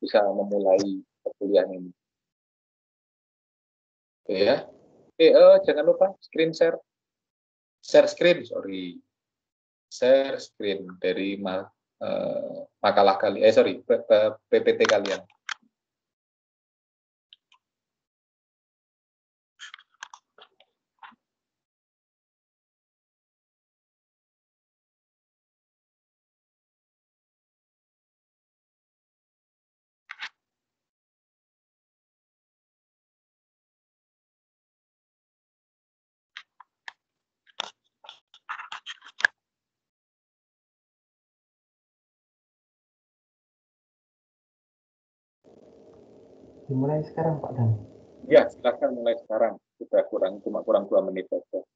bisa memulai perkuliahan ini. Oke ya. Oke, jangan lupa screen share screen, share screen dari makalah kalian, PPT kalian. Dimulai sekarang Pak Dan. Ya, silakan mulai sekarang. Sudah cuma kurang 2 menit saja.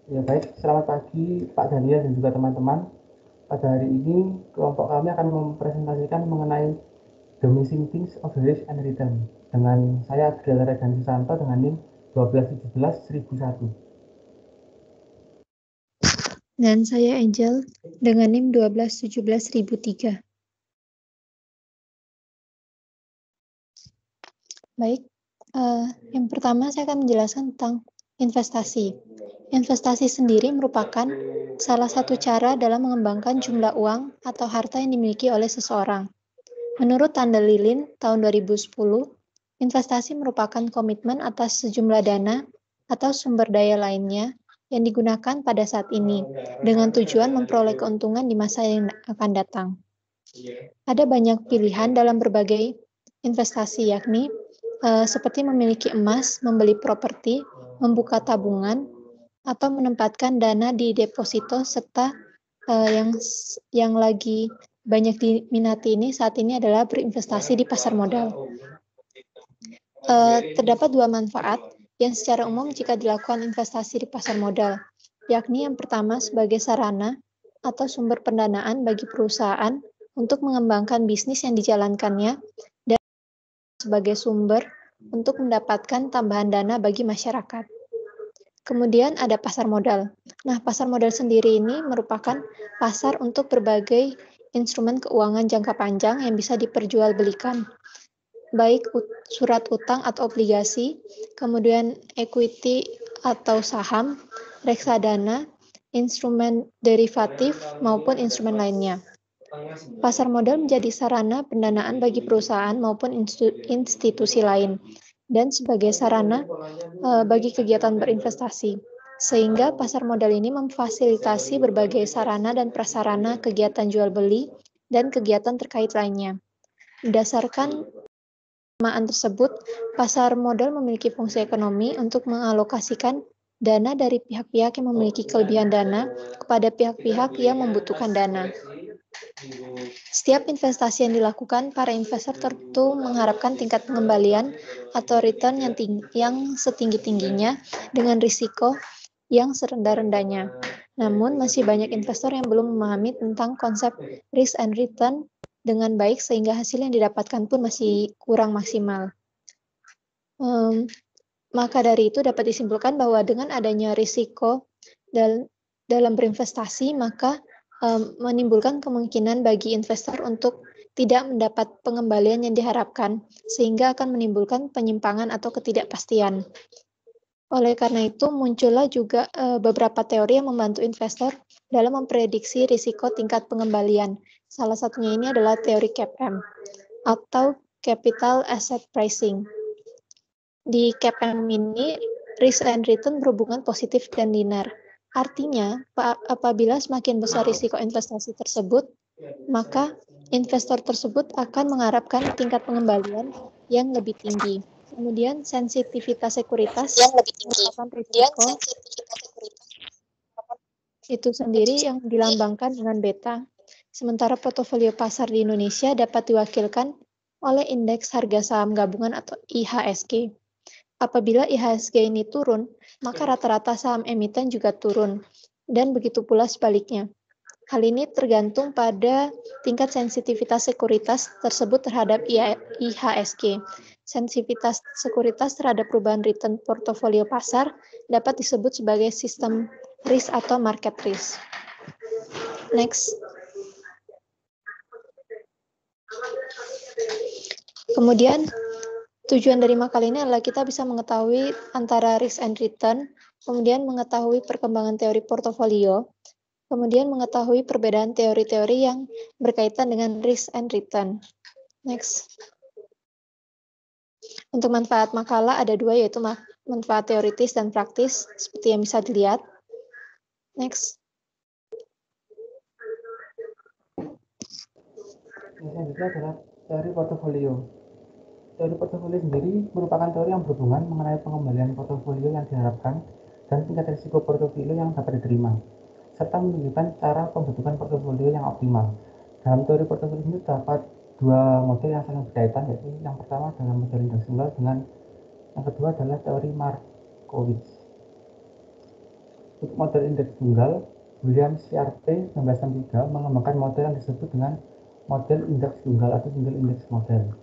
Ya baik, selamat pagi Pak Daniel dan juga teman-teman. Pada hari ini kelompok kami akan mempresentasikan mengenai The Missing Things of the Risk and Return dengan saya Adriel Regan Susanto dengan NIM 1217-1001. Dan saya Angel dengan NIM 1217-1003. Baik, yang pertama saya akan menjelaskan tentang investasi. Investasi sendiri merupakan salah satu cara dalam mengembangkan jumlah uang atau harta yang dimiliki oleh seseorang. Menurut Tanda Lilin tahun 2010, investasi merupakan komitmen atas sejumlah dana atau sumber daya lainnya yang digunakan pada saat ini dengan tujuan memperoleh keuntungan di masa yang akan datang. Ada banyak pilihan dalam berbagai investasi, yakni seperti memiliki emas, membeli properti, membuka tabungan, atau menempatkan dana di deposito, serta yang lagi banyak diminati ini saat ini adalah berinvestasi di pasar modal. Terdapat dua manfaat yang secara umum jika dilakukan investasi di pasar modal, yakni yang pertama sebagai sarana atau sumber pendanaan bagi perusahaan untuk mengembangkan bisnis yang dijalankannya, dan sebagai sumber untuk mendapatkan tambahan dana bagi masyarakat. Kemudian ada pasar modal. Nah, pasar modal sendiri ini merupakan pasar untuk berbagai instrumen keuangan jangka panjang yang bisa diperjualbelikan, baik surat utang atau obligasi, kemudian equity atau saham, reksadana, instrumen derivatif, maupun instrumen lainnya. Pasar modal menjadi sarana pendanaan bagi perusahaan maupun institusi lain, dan sebagai sarana bagi kegiatan berinvestasi. Sehingga pasar modal ini memfasilitasi berbagai sarana dan prasarana kegiatan jual beli dan kegiatan terkait lainnya. Berdasarkan perumpamaan tersebut, pasar modal memiliki fungsi ekonomi untuk mengalokasikan dana dari pihak-pihak yang memiliki kelebihan dana kepada pihak-pihak yang membutuhkan dana. Setiap investasi yang dilakukan, para investor tentu mengharapkan tingkat pengembalian atau return yang setinggi-tingginya dengan risiko yang serendah-rendahnya. Namun, masih banyak investor yang belum memahami tentang konsep risk and return dengan baik sehingga hasil yang didapatkan pun masih kurang maksimal. Maka dari itu dapat disimpulkan bahwa dengan adanya risiko dalam berinvestasi, maka menimbulkan kemungkinan bagi investor untuk tidak mendapat pengembalian yang diharapkan, sehingga akan menimbulkan penyimpangan atau ketidakpastian. Oleh karena itu, muncullah juga beberapa teori yang membantu investor dalam memprediksi risiko tingkat pengembalian. Salah satunya ini adalah teori CAPM, atau Capital Asset Pricing. Di CAPM ini, risk and return berhubungan positif dan linear. Artinya, apabila semakin besar risiko investasi tersebut, maka investor tersebut akan mengharapkan tingkat pengembalian yang lebih tinggi. Kemudian, sensitivitas sekuritas merupakan risiko itu sendiri yang dilambangkan dengan beta. Sementara portofolio pasar di Indonesia dapat diwakilkan oleh indeks harga saham gabungan atau IHSG. Apabila IHSG ini turun, maka rata-rata saham emiten juga turun, dan begitu pula sebaliknya. Hal ini tergantung pada tingkat sensitivitas sekuritas tersebut terhadap IHSG. Sensitivitas sekuritas terhadap perubahan return portofolio pasar dapat disebut sebagai sistem risk atau market risk. Next. Kemudian tujuan dari makalah ini adalah kita bisa mengetahui antara risk and return, kemudian mengetahui perkembangan teori portofolio, kemudian mengetahui perbedaan teori-teori yang berkaitan dengan risk and return. Next. Untuk manfaat makalah ada dua, yaitu manfaat teoritis dan praktis, seperti yang bisa dilihat. Next. Yang selanjutnya adalah teori portofolio. Teori portofolio sendiri merupakan teori yang berhubungan mengenai pengembalian portofolio yang diharapkan dan tingkat risiko portofolio yang dapat diterima, serta menunjukkan cara pembentukan portofolio yang optimal. Dalam teori portofolio ini terdapat dua model yang saling berkaitan, yaitu yang pertama adalah model indeks tunggal dengan yang kedua adalah teori Markowitz. Untuk model indeks tunggal, William Sharpe 1963 mengembangkan model yang disebut dengan model indeks tunggal atau single index model.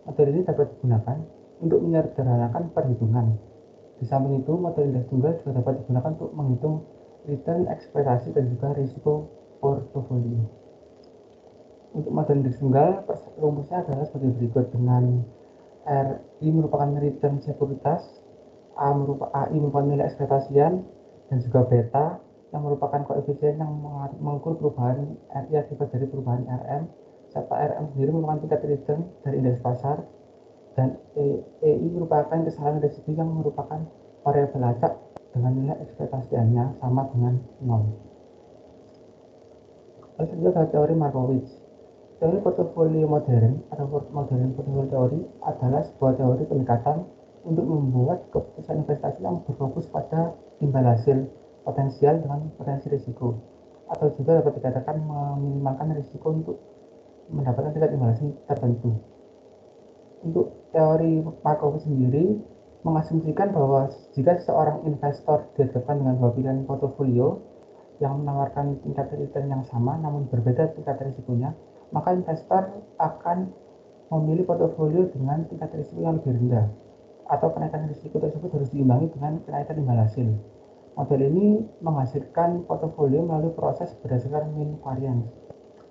Model ini dapat digunakan untuk menyederhanakan perhitungan. Di samping itu, model indeks tunggal juga dapat digunakan untuk menghitung return ekspektasi dan juga risiko portofolio. Untuk model indeks tunggal, rumusnya adalah sebagai berikut, dengan RI merupakan return sekuritas, AI merupakan nilai ekspektasian, dan juga beta yang merupakan koefisien yang mengukur perubahan RI akibat dari perubahan RM, serta RM sendiri merupakan tingkat return dari indeks pasar, dan EI merupakan kesalahan residu yang merupakan variabel acak dengan nilai ekspektasiannya sama dengan 0. Lalu selanjutnya adalah teori Markowitz. Teori portofolio modern atau modern portfolio teori adalah sebuah teori pendekatan untuk membuat keputusan investasi yang berfokus pada timbal hasil potensial dengan potensi risiko, atau juga dapat dikatakan meminimalkan risiko untuk mendapatkan tingkat timbal hasil tertentu. Untuk teori Markowitz sendiri mengasumsikan bahwa jika seorang investor dihadapkan dengan dua pilihan portofolio yang menawarkan tingkat return yang sama namun berbeda tingkat risikonya, maka investor akan memilih portofolio dengan tingkat risiko yang lebih rendah, atau kenaikan risiko tersebut harus diimbangi dengan kenaikan imbal hasil. Model ini menghasilkan portofolio melalui proses berdasarkan mean variance.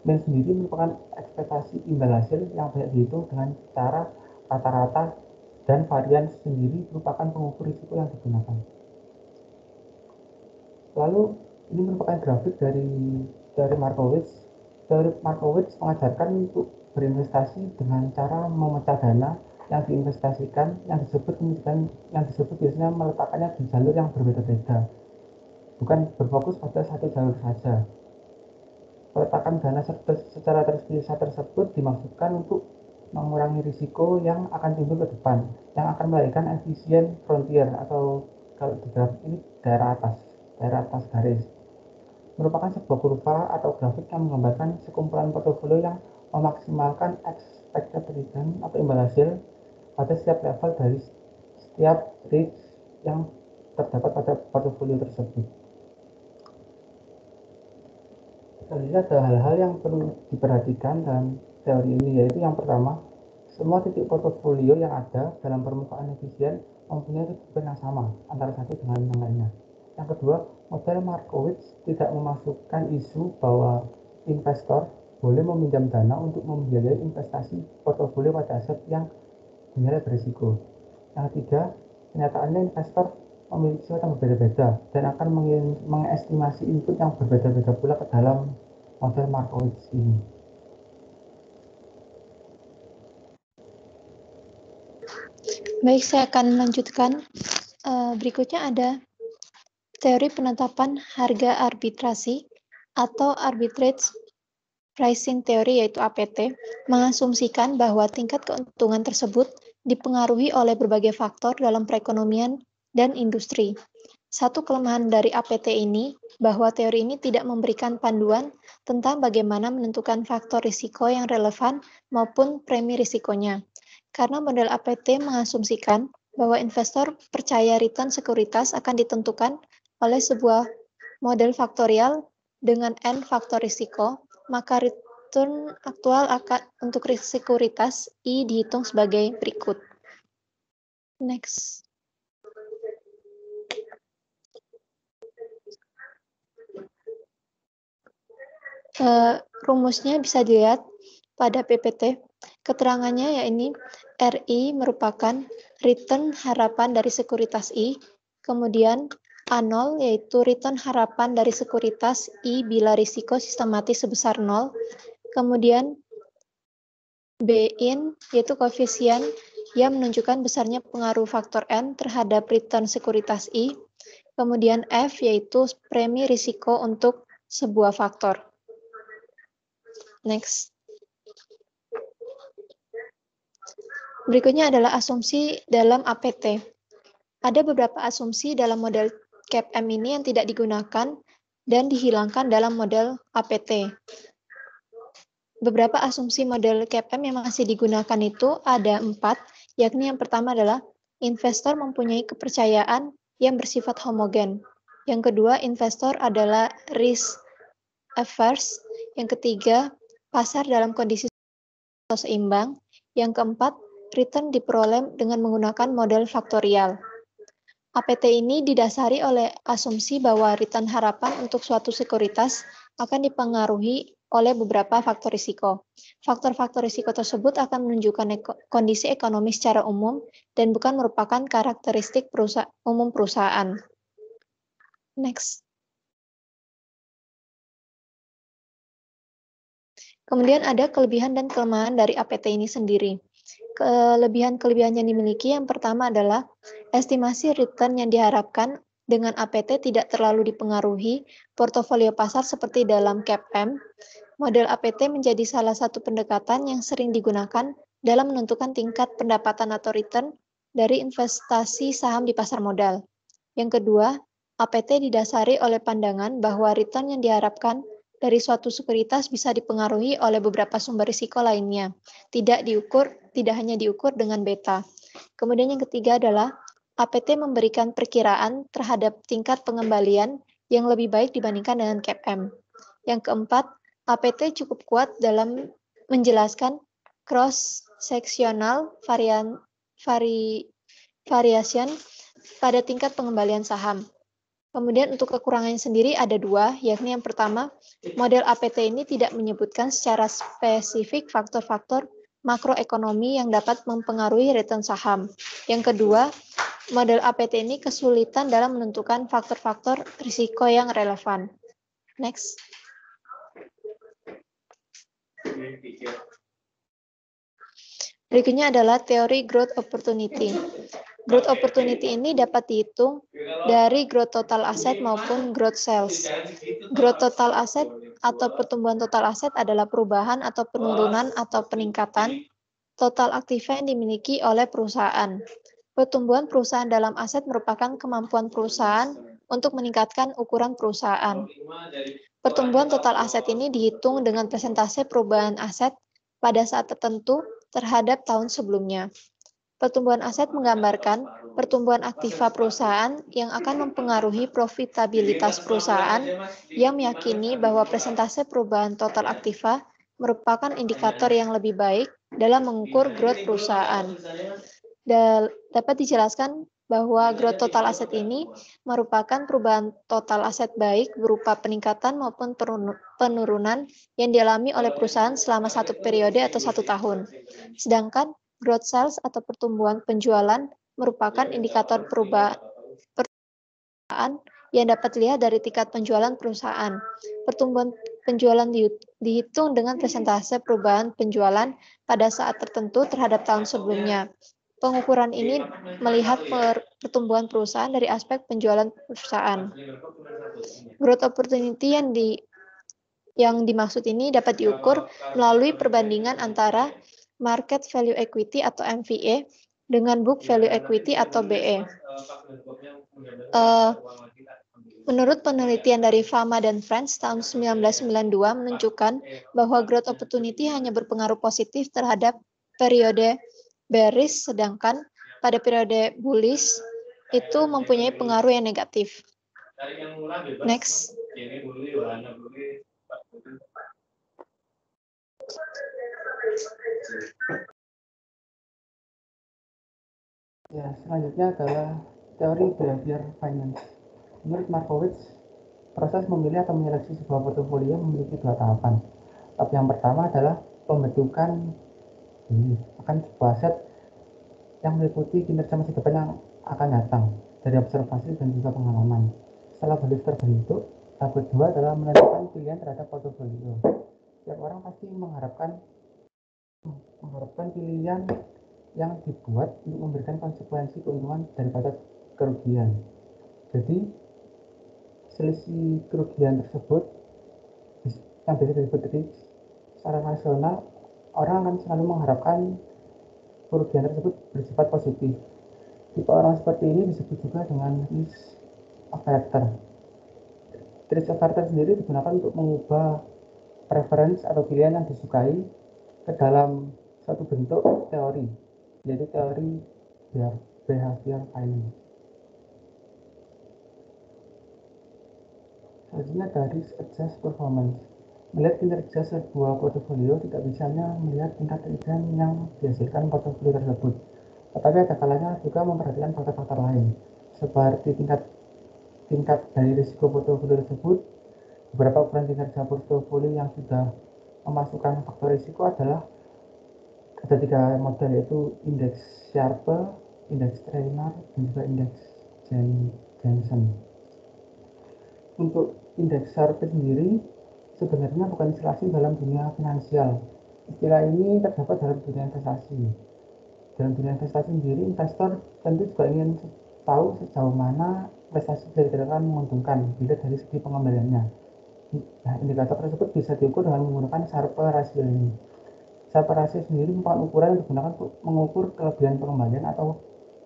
Mean sendiri merupakan ekspektasi imbal hasil yang banyak dihitung dengan cara rata-rata, dan variance sendiri merupakan pengukur risiko yang digunakan. Lalu ini merupakan grafik dari teori Markowitz. Teori Markowitz mengajarkan untuk berinvestasi dengan cara memecah dana yang diinvestasikan, yang disebut biasanya meletakkannya di jalur yang berbeda-beda, bukan berfokus pada satu jalur saja. Peletakan dana secara terpisah tersebut dimaksudkan untuk mengurangi risiko yang akan timbul ke depan, yang akan melahirkan efisien frontier, atau kalau di grafik ini daerah atas garis, merupakan sebuah kurva atau grafik yang menggambarkan sekumpulan portofolio yang memaksimalkan expected return atau imbal hasil pada setiap level dari setiap risk yang terdapat pada portofolio tersebut. Selanjutnya ada hal-hal yang perlu diperhatikan dalam teori ini, yaitu yang pertama, semua titik portofolio yang ada dalam permukaan efisien mempunyai kedudukan yang sama antara satu dengan yang lainnya. Yang kedua, model Markowitz tidak memasukkan isu bahwa investor boleh meminjam dana untuk membiayai investasi portofolio pada aset yang dinilai berisiko. Yang ketiga, kenyataannya investor memiliki sifat yang berbeda-beda dan akan mengestimasi input yang berbeda-beda pula ke dalam model Markowitz ini. Baik, saya akan melanjutkan. Berikutnya ada teori penetapan harga arbitrasi atau arbitrage pricing theory, yaitu APT, mengasumsikan bahwa tingkat keuntungan tersebut dipengaruhi oleh berbagai faktor dalam perekonomian dan industri. Satu kelemahan dari APT ini, bahwa teori ini tidak memberikan panduan tentang bagaimana menentukan faktor risiko yang relevan maupun premi risikonya. Karena model APT mengasumsikan bahwa investor percaya return sekuritas akan ditentukan oleh sebuah model faktorial dengan N faktor risiko, maka return aktual untuk sekuritas I dihitung sebagai berikut. Next. Rumusnya bisa dilihat pada PPT. Keterangannya yakni RI merupakan return harapan dari sekuritas I, kemudian A0 yaitu return harapan dari sekuritas I bila risiko sistematis sebesar 0, kemudian B-in yaitu koefisien yang menunjukkan besarnya pengaruh faktor N terhadap return sekuritas I, kemudian F yaitu premi risiko untuk sebuah faktor. Next. Berikutnya adalah asumsi dalam APT. Ada beberapa asumsi dalam model CAPM ini yang tidak digunakan dan dihilangkan dalam model APT. Beberapa asumsi model CAPM yang masih digunakan itu ada 4, yakni yang pertama adalah investor mempunyai kepercayaan yang bersifat homogen. Yang kedua, investor adalah risk averse. Yang ketiga, pasar dalam kondisi seimbang. Yang keempat, return diperoleh dengan menggunakan model faktorial. APT ini didasari oleh asumsi bahwa return harapan untuk suatu sekuritas akan dipengaruhi oleh beberapa faktor risiko. Faktor-faktor risiko tersebut akan menunjukkan kondisi ekonomi secara umum dan bukan merupakan karakteristik umum perusahaan. Next. Kemudian ada kelebihan dan kelemahan dari APT ini sendiri. Kelebihan-kelebihan yang dimiliki yang pertama adalah estimasi return yang diharapkan dengan APT tidak terlalu dipengaruhi portofolio pasar seperti dalam CAPM. Model APT menjadi salah satu pendekatan yang sering digunakan dalam menentukan tingkat pendapatan atau return dari investasi saham di pasar modal. Yang kedua, APT didasari oleh pandangan bahwa return yang diharapkan dari suatu sekuritas bisa dipengaruhi oleh beberapa sumber risiko lainnya. Tidak hanya diukur dengan beta. Kemudian yang ketiga adalah APT memberikan perkiraan terhadap tingkat pengembalian yang lebih baik dibandingkan dengan CAPM. Yang keempat, APT cukup kuat dalam menjelaskan cross-sectional variation pada tingkat pengembalian saham. Kemudian untuk kekurangannya sendiri ada 2, yakni yang pertama, model APT ini tidak menyebutkan secara spesifik faktor-faktor makroekonomi yang dapat mempengaruhi return saham. Yang kedua, model APT ini kesulitan dalam menentukan faktor-faktor risiko yang relevan. Next. Berikutnya adalah teori growth opportunity. Growth opportunity ini dapat dihitung dari growth total asset maupun growth sales. Growth total asset atau pertumbuhan total aset adalah perubahan atau penurunan atau peningkatan total aktiva yang dimiliki oleh perusahaan. Pertumbuhan perusahaan dalam aset merupakan kemampuan perusahaan untuk meningkatkan ukuran perusahaan. Pertumbuhan total aset ini dihitung dengan persentase perubahan aset pada saat tertentu terhadap tahun sebelumnya. Pertumbuhan aset menggambarkan pertumbuhan aktiva perusahaan yang akan mempengaruhi profitabilitas perusahaan yang meyakini bahwa persentase perubahan total aktiva merupakan indikator yang lebih baik dalam mengukur growth perusahaan. Dapat dijelaskan bahwa growth total aset ini merupakan perubahan total aset baik berupa peningkatan maupun penurunan yang dialami oleh perusahaan selama satu periode atau 1 tahun. Sedangkan growth sales atau pertumbuhan penjualan merupakan indikator perubahan yang dapat dilihat dari tingkat penjualan perusahaan. Pertumbuhan penjualan dihitung dengan persentase perubahan penjualan pada saat tertentu terhadap tahun sebelumnya. Pengukuran ini melihat pertumbuhan perusahaan dari aspek penjualan perusahaan. Growth opportunity yang dimaksud ini dapat diukur melalui perbandingan antara market value equity atau MVE dengan book value equity atau BE. Menurut penelitian dari Fama dan Friends tahun 1992 menunjukkan bahwa growth opportunity hanya berpengaruh positif terhadap periode bearish, sedangkan pada periode bullish itu mempunyai pengaruh yang negatif. Next. Ya, selanjutnya adalah teori behavior finance. Menurut Markowitz, proses memilih atau menyeleksi sebuah portofolio memiliki 2 tahapan. Tahap yang pertama adalah pembentukan akan sebuah aset yang meliputi kinerja masa depan yang akan datang dari observasi dan juga pengalaman. Setelah belief terbentuk, tahap kedua adalah menentukan pilihan terhadap portofolio. Setiap orang pasti mengharapkan pilihan yang dibuat untuk memberikan konsekuensi keuntungan daripada kerugian. Jadi, selisih kerugian tersebut yang bisa disebut risk secara rasional, orang akan selalu mengharapkan kerugian tersebut bersifat positif. Tipe orang seperti ini disebut juga dengan risk averter. Risk averter sendiri digunakan untuk mengubah preference atau pilihan yang disukai ke dalam suatu bentuk teori, yaitu teori behavior finance. Selanjutnya dari risk-adjusted performance. Melihat kinerja sebuah portofolio tidak bisa hanya melihat tingkat return yang dihasilkan portofolio tersebut, tetapi ada kalanya juga memperhatikan faktor-faktor lain, seperti tingkat dari risiko portofolio tersebut. Beberapa ukuran kinerja portofolio yang sudah memasukkan faktor risiko adalah ada 3 model, yaitu indeks Sharpe, indeks Trainer, dan juga indeks Jensen. Untuk indeks Sharpe sendiri sebenarnya bukan istilah asing dalam dunia finansial. Istilah ini terdapat dalam dunia investasi. Dalam dunia investasi sendiri, investor tentu juga ingin tahu sejauh mana investasi bisa dikatakan menguntungkan bila dari segi pengembaliannya. Nah, indikator tersebut bisa diukur dengan menggunakan Sharpe ratio ini. Sharpe ratio sendiri merupakan ukuran yang digunakan untuk mengukur kelebihan pengembalian atau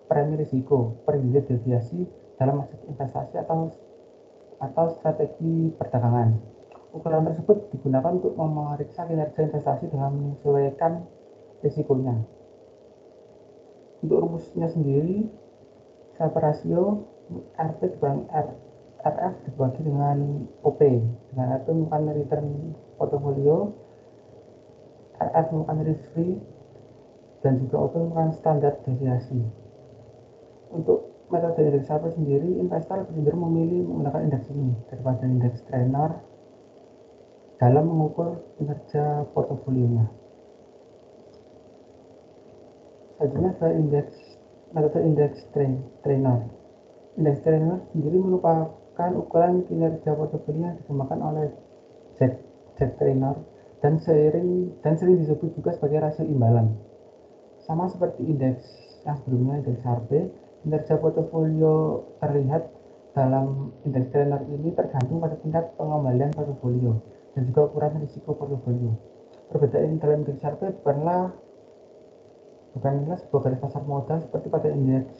premi risiko per unit deviasi dalam aset investasi atau strategi perdagangan. Ukuran tersebut digunakan untuk memeriksa kinerja investasi dengan menyesuaikan risikonya. Untuk rumusnya sendiri, Sharpe ratio RP dibanding RF dibagi dengan OP. Dengan RP merupakan return portfolio, RF merupakan risk free, dan juga OP merupakan standar deviasi. Untuk metode indeks Sharpe sendiri, investor cenderung memilih menggunakan indeks ini daripada indeks Trainer dalam mengukur kinerja portofolionya. Selanjutnya adalah metode indeks Trainer. Indeks Trainer sendiri merupakan ukuran kinerja portofolio yang dikembangkan oleh Jack Trainer dan sering disebut juga sebagai rasio imbalan. Sama seperti indeks yang sebelumnya, indeks Sharpe, kinerja portofolio terlihat dalam indeks Trainer ini tergantung pada tingkat pengembalian portofolio dan juga ukuran risiko portofolio. Perbedaan dalam indeks Sharpe bukanlah sebuah garis pasar modal seperti pada indeks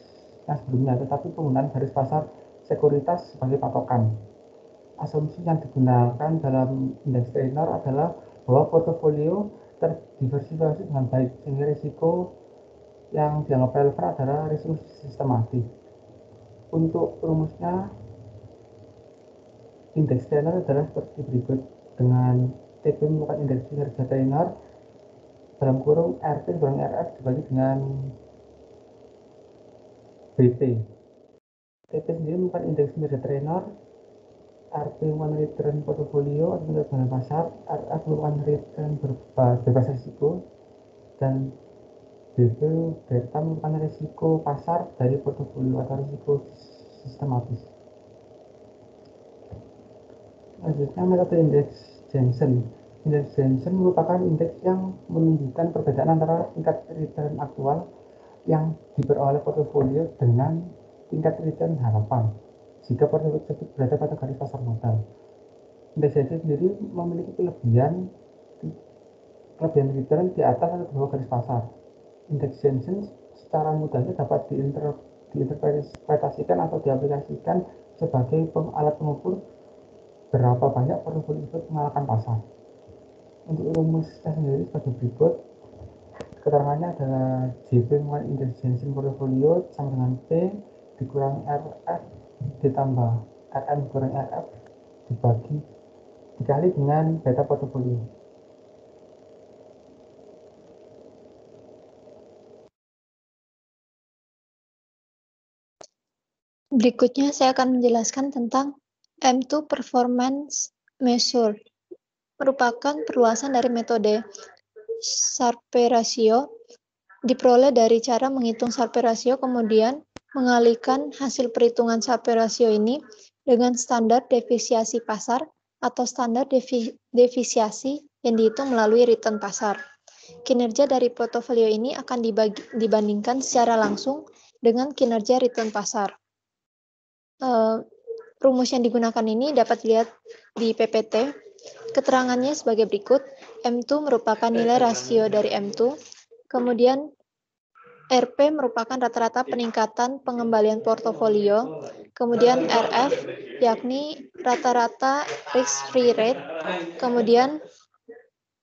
yang sebelumnya, tetapi penggunaan garis pasar sekuritas sebagai patokan. Asumsi yang digunakan dalam indeks Trainer adalah bahwa portofolio terdiversifikasi dengan baik, sehingga risiko yang dianggap relevan adalah risiko sistematik. Untuk rumusnya, indeks Trainer adalah seperti berikut, dengan TP merupakan indeks kinerja Trainer dalam kurung RP dibanding RF dibagi dengan BP. TP sendiri merupakan indeks kinerja Trainer, RP merupakan return portofolio atau kinerja barang pasar, RF merupakan return bebas risiko, dan BP beta merupakan risiko pasar dari portofolio atau risiko sistematis. Selanjutnya metode indeks Jensen. Indeks Jensen merupakan indeks yang menunjukkan perbedaan antara tingkat return aktual yang diperoleh portofolio dengan tingkat return harapan jika portofolio tersebut berada pada garis pasar modal. Indeks Jensen sendiri memiliki kelebihan return di atas atau di bawah garis pasar. Indeks Jensen secara mudahnya dapat diinterpretasikan atau diaplikasikan sebagai alat pengukur berapa banyak portofolio tersebut mengalahkan pasar. Untuk rumusnya sendiri sebagai berikut, keterangannya adalah JP merupakan indeks Jensen portofolio sama dengan P dikurangi RF ditambah RM dikurangi RF dikali dengan beta portofolio. Berikutnya saya akan menjelaskan tentang M2 Performance Measure, merupakan perluasan dari metode Sharpe ratio diperoleh dari cara menghitung Sharpe ratio, kemudian mengalihkan hasil perhitungan Sharpe ratio ini dengan standar defisiasi pasar atau standar defisiasi yang dihitung melalui return pasar. Kinerja dari portofolio ini akan dibandingkan secara langsung dengan kinerja return pasar. Rumus yang digunakan ini dapat dilihat di PPT. Keterangannya sebagai berikut. M2 merupakan nilai rasio dari M2. Kemudian RP merupakan rata-rata peningkatan pengembalian portofolio. Kemudian RF yakni rata-rata risk-free rate. Kemudian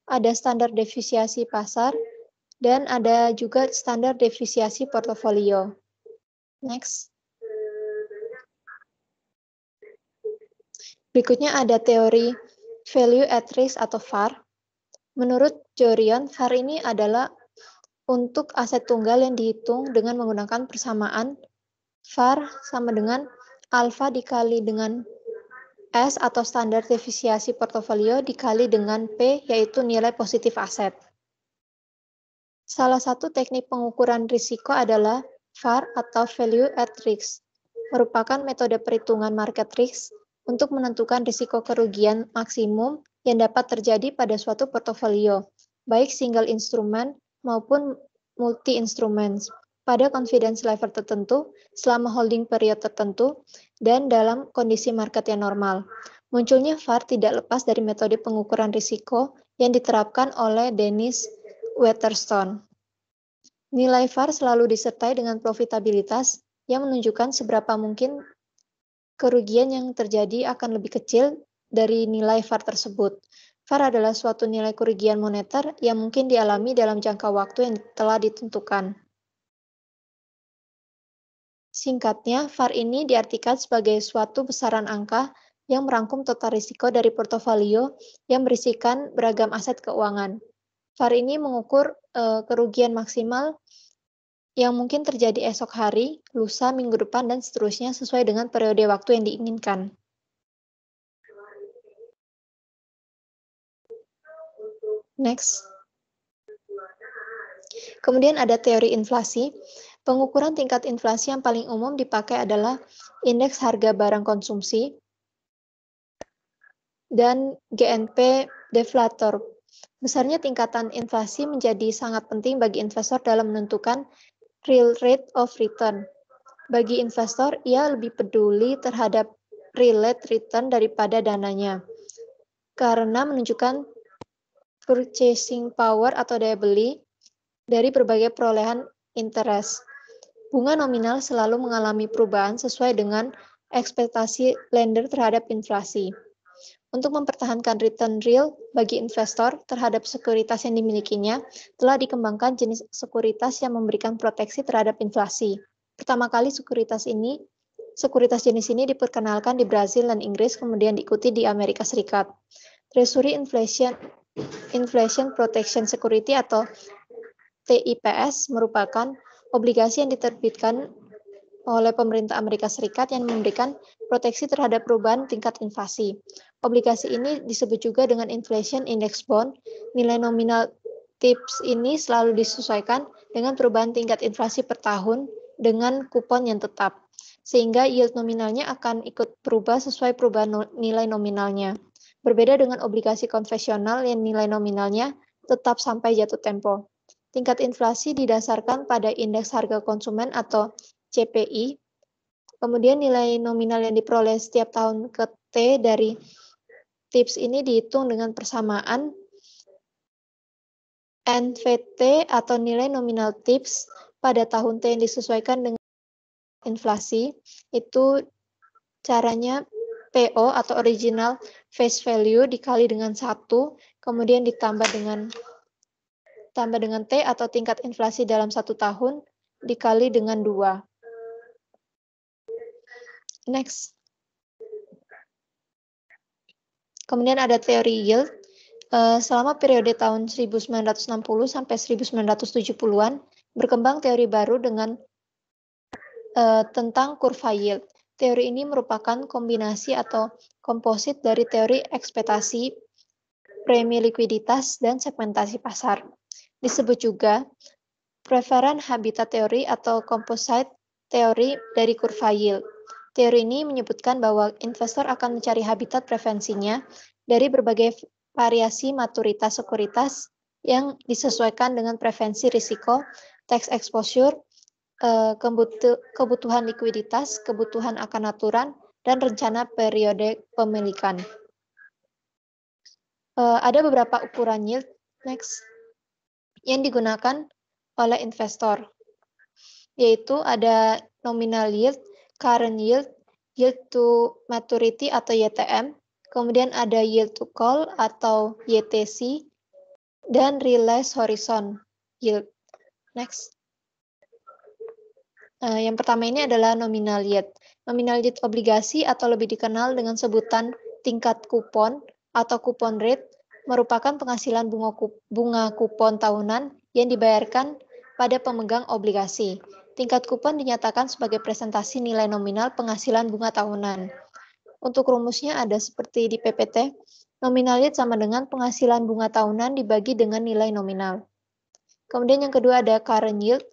ada standar defisiasi pasar dan ada juga standar defisiasi portofolio. Next. Berikutnya ada teori value at risk atau VAR. Menurut Jorion, VAR ini adalah untuk aset tunggal yang dihitung dengan menggunakan persamaan VAR sama dengan alfa dikali dengan S atau standar defisiasi portofolio dikali dengan P, yaitu nilai positif aset. Salah satu teknik pengukuran risiko adalah VAR atau value at risk, merupakan metode perhitungan market risk untuk menentukan risiko kerugian maksimum yang dapat terjadi pada suatu portofolio, baik single instrument maupun multi-instrument, pada confidence level tertentu, selama holding period tertentu, dan dalam kondisi market yang normal. Munculnya VAR tidak lepas dari metode pengukuran risiko yang diterapkan oleh Dennis Waterstone. Nilai VAR selalu disertai dengan profitabilitas yang menunjukkan seberapa mungkin kerugian yang terjadi akan lebih kecil dari nilai VAR tersebut. VAR adalah suatu nilai kerugian moneter yang mungkin dialami dalam jangka waktu yang telah ditentukan. Singkatnya, VAR ini diartikan sebagai suatu besaran angka yang merangkum total risiko dari portofolio yang berisikan beragam aset keuangan. VAR ini mengukur kerugian maksimal yang mungkin terjadi esok hari, lusa, minggu depan, dan seterusnya sesuai dengan periode waktu yang diinginkan. Next. Kemudian ada teori inflasi. Pengukuran tingkat inflasi yang paling umum dipakai adalah indeks harga barang konsumsi dan GNP deflator. Besarnya tingkatan inflasi menjadi sangat penting bagi investor dalam menentukan real rate of return. Bagi investor, ia lebih peduli terhadap real rate return daripada dananya, karena menunjukkan purchasing power atau daya beli dari berbagai perolehan interest. Bunga nominal selalu mengalami perubahan sesuai dengan ekspektasi lender terhadap inflasi. Untuk mempertahankan return real bagi investor terhadap sekuritas yang dimilikinya, telah dikembangkan jenis sekuritas yang memberikan proteksi terhadap inflasi. Pertama kali sekuritas jenis ini diperkenalkan di Brazil dan Inggris, kemudian diikuti di Amerika Serikat. Treasury Inflation Protection Security atau TIPS merupakan obligasi yang diterbitkan oleh pemerintah Amerika Serikat yang memberikan proteksi terhadap perubahan tingkat inflasi. Obligasi ini disebut juga dengan Inflation Index Bond. Nilai nominal TIPS ini selalu disesuaikan dengan perubahan tingkat inflasi per tahun dengan kupon yang tetap, sehingga yield nominalnya akan ikut berubah sesuai perubahan nilai nominalnya. Berbeda dengan obligasi konvensional yang nilai nominalnya tetap sampai jatuh tempo. Tingkat inflasi didasarkan pada indeks harga konsumen atau CPI. Kemudian nilai nominal yang diperoleh setiap tahun ke T dari TIPS ini dihitung dengan persamaan NVT atau nilai nominal TIPS pada tahun T yang disesuaikan dengan inflasi. Itu caranya PO atau original face value dikali dengan 1, kemudian ditambah dengan T atau tingkat inflasi dalam 1 tahun dikali dengan 2. Next. Kemudian ada teori yield. Selama periode tahun 1960 sampai 1970-an, berkembang teori baru dengan tentang kurva yield. Teori ini merupakan kombinasi atau komposit dari teori ekspektasi, premi likuiditas, dan segmentasi pasar. Disebut juga preference habitat theory atau composite teori dari kurva yield. Teori ini menyebutkan bahwa investor akan mencari habitat preferensinya dari berbagai variasi maturitas sekuritas yang disesuaikan dengan preferensi risiko, tax exposure, kebutuhan likuiditas, kebutuhan akan aturan, dan rencana periode pemilikan. Ada beberapa ukuran yield yang digunakan oleh investor, yaitu ada nominal yield, current yield, yield to maturity atau YTM, kemudian ada yield to call atau YTC, dan realized horizon yield. Next. Yang pertama ini adalah nominal yield. Nominal yield obligasi atau lebih dikenal dengan sebutan tingkat kupon atau coupon rate merupakan penghasilan bunga kupon tahunan yang dibayarkan pada pemegang obligasi. Tingkat kupon dinyatakan sebagai presentasi nilai nominal penghasilan bunga tahunan. Untuk rumusnya ada seperti di PPT, nominal yield sama dengan penghasilan bunga tahunan dibagi dengan nilai nominal. Kemudian yang kedua ada current yield,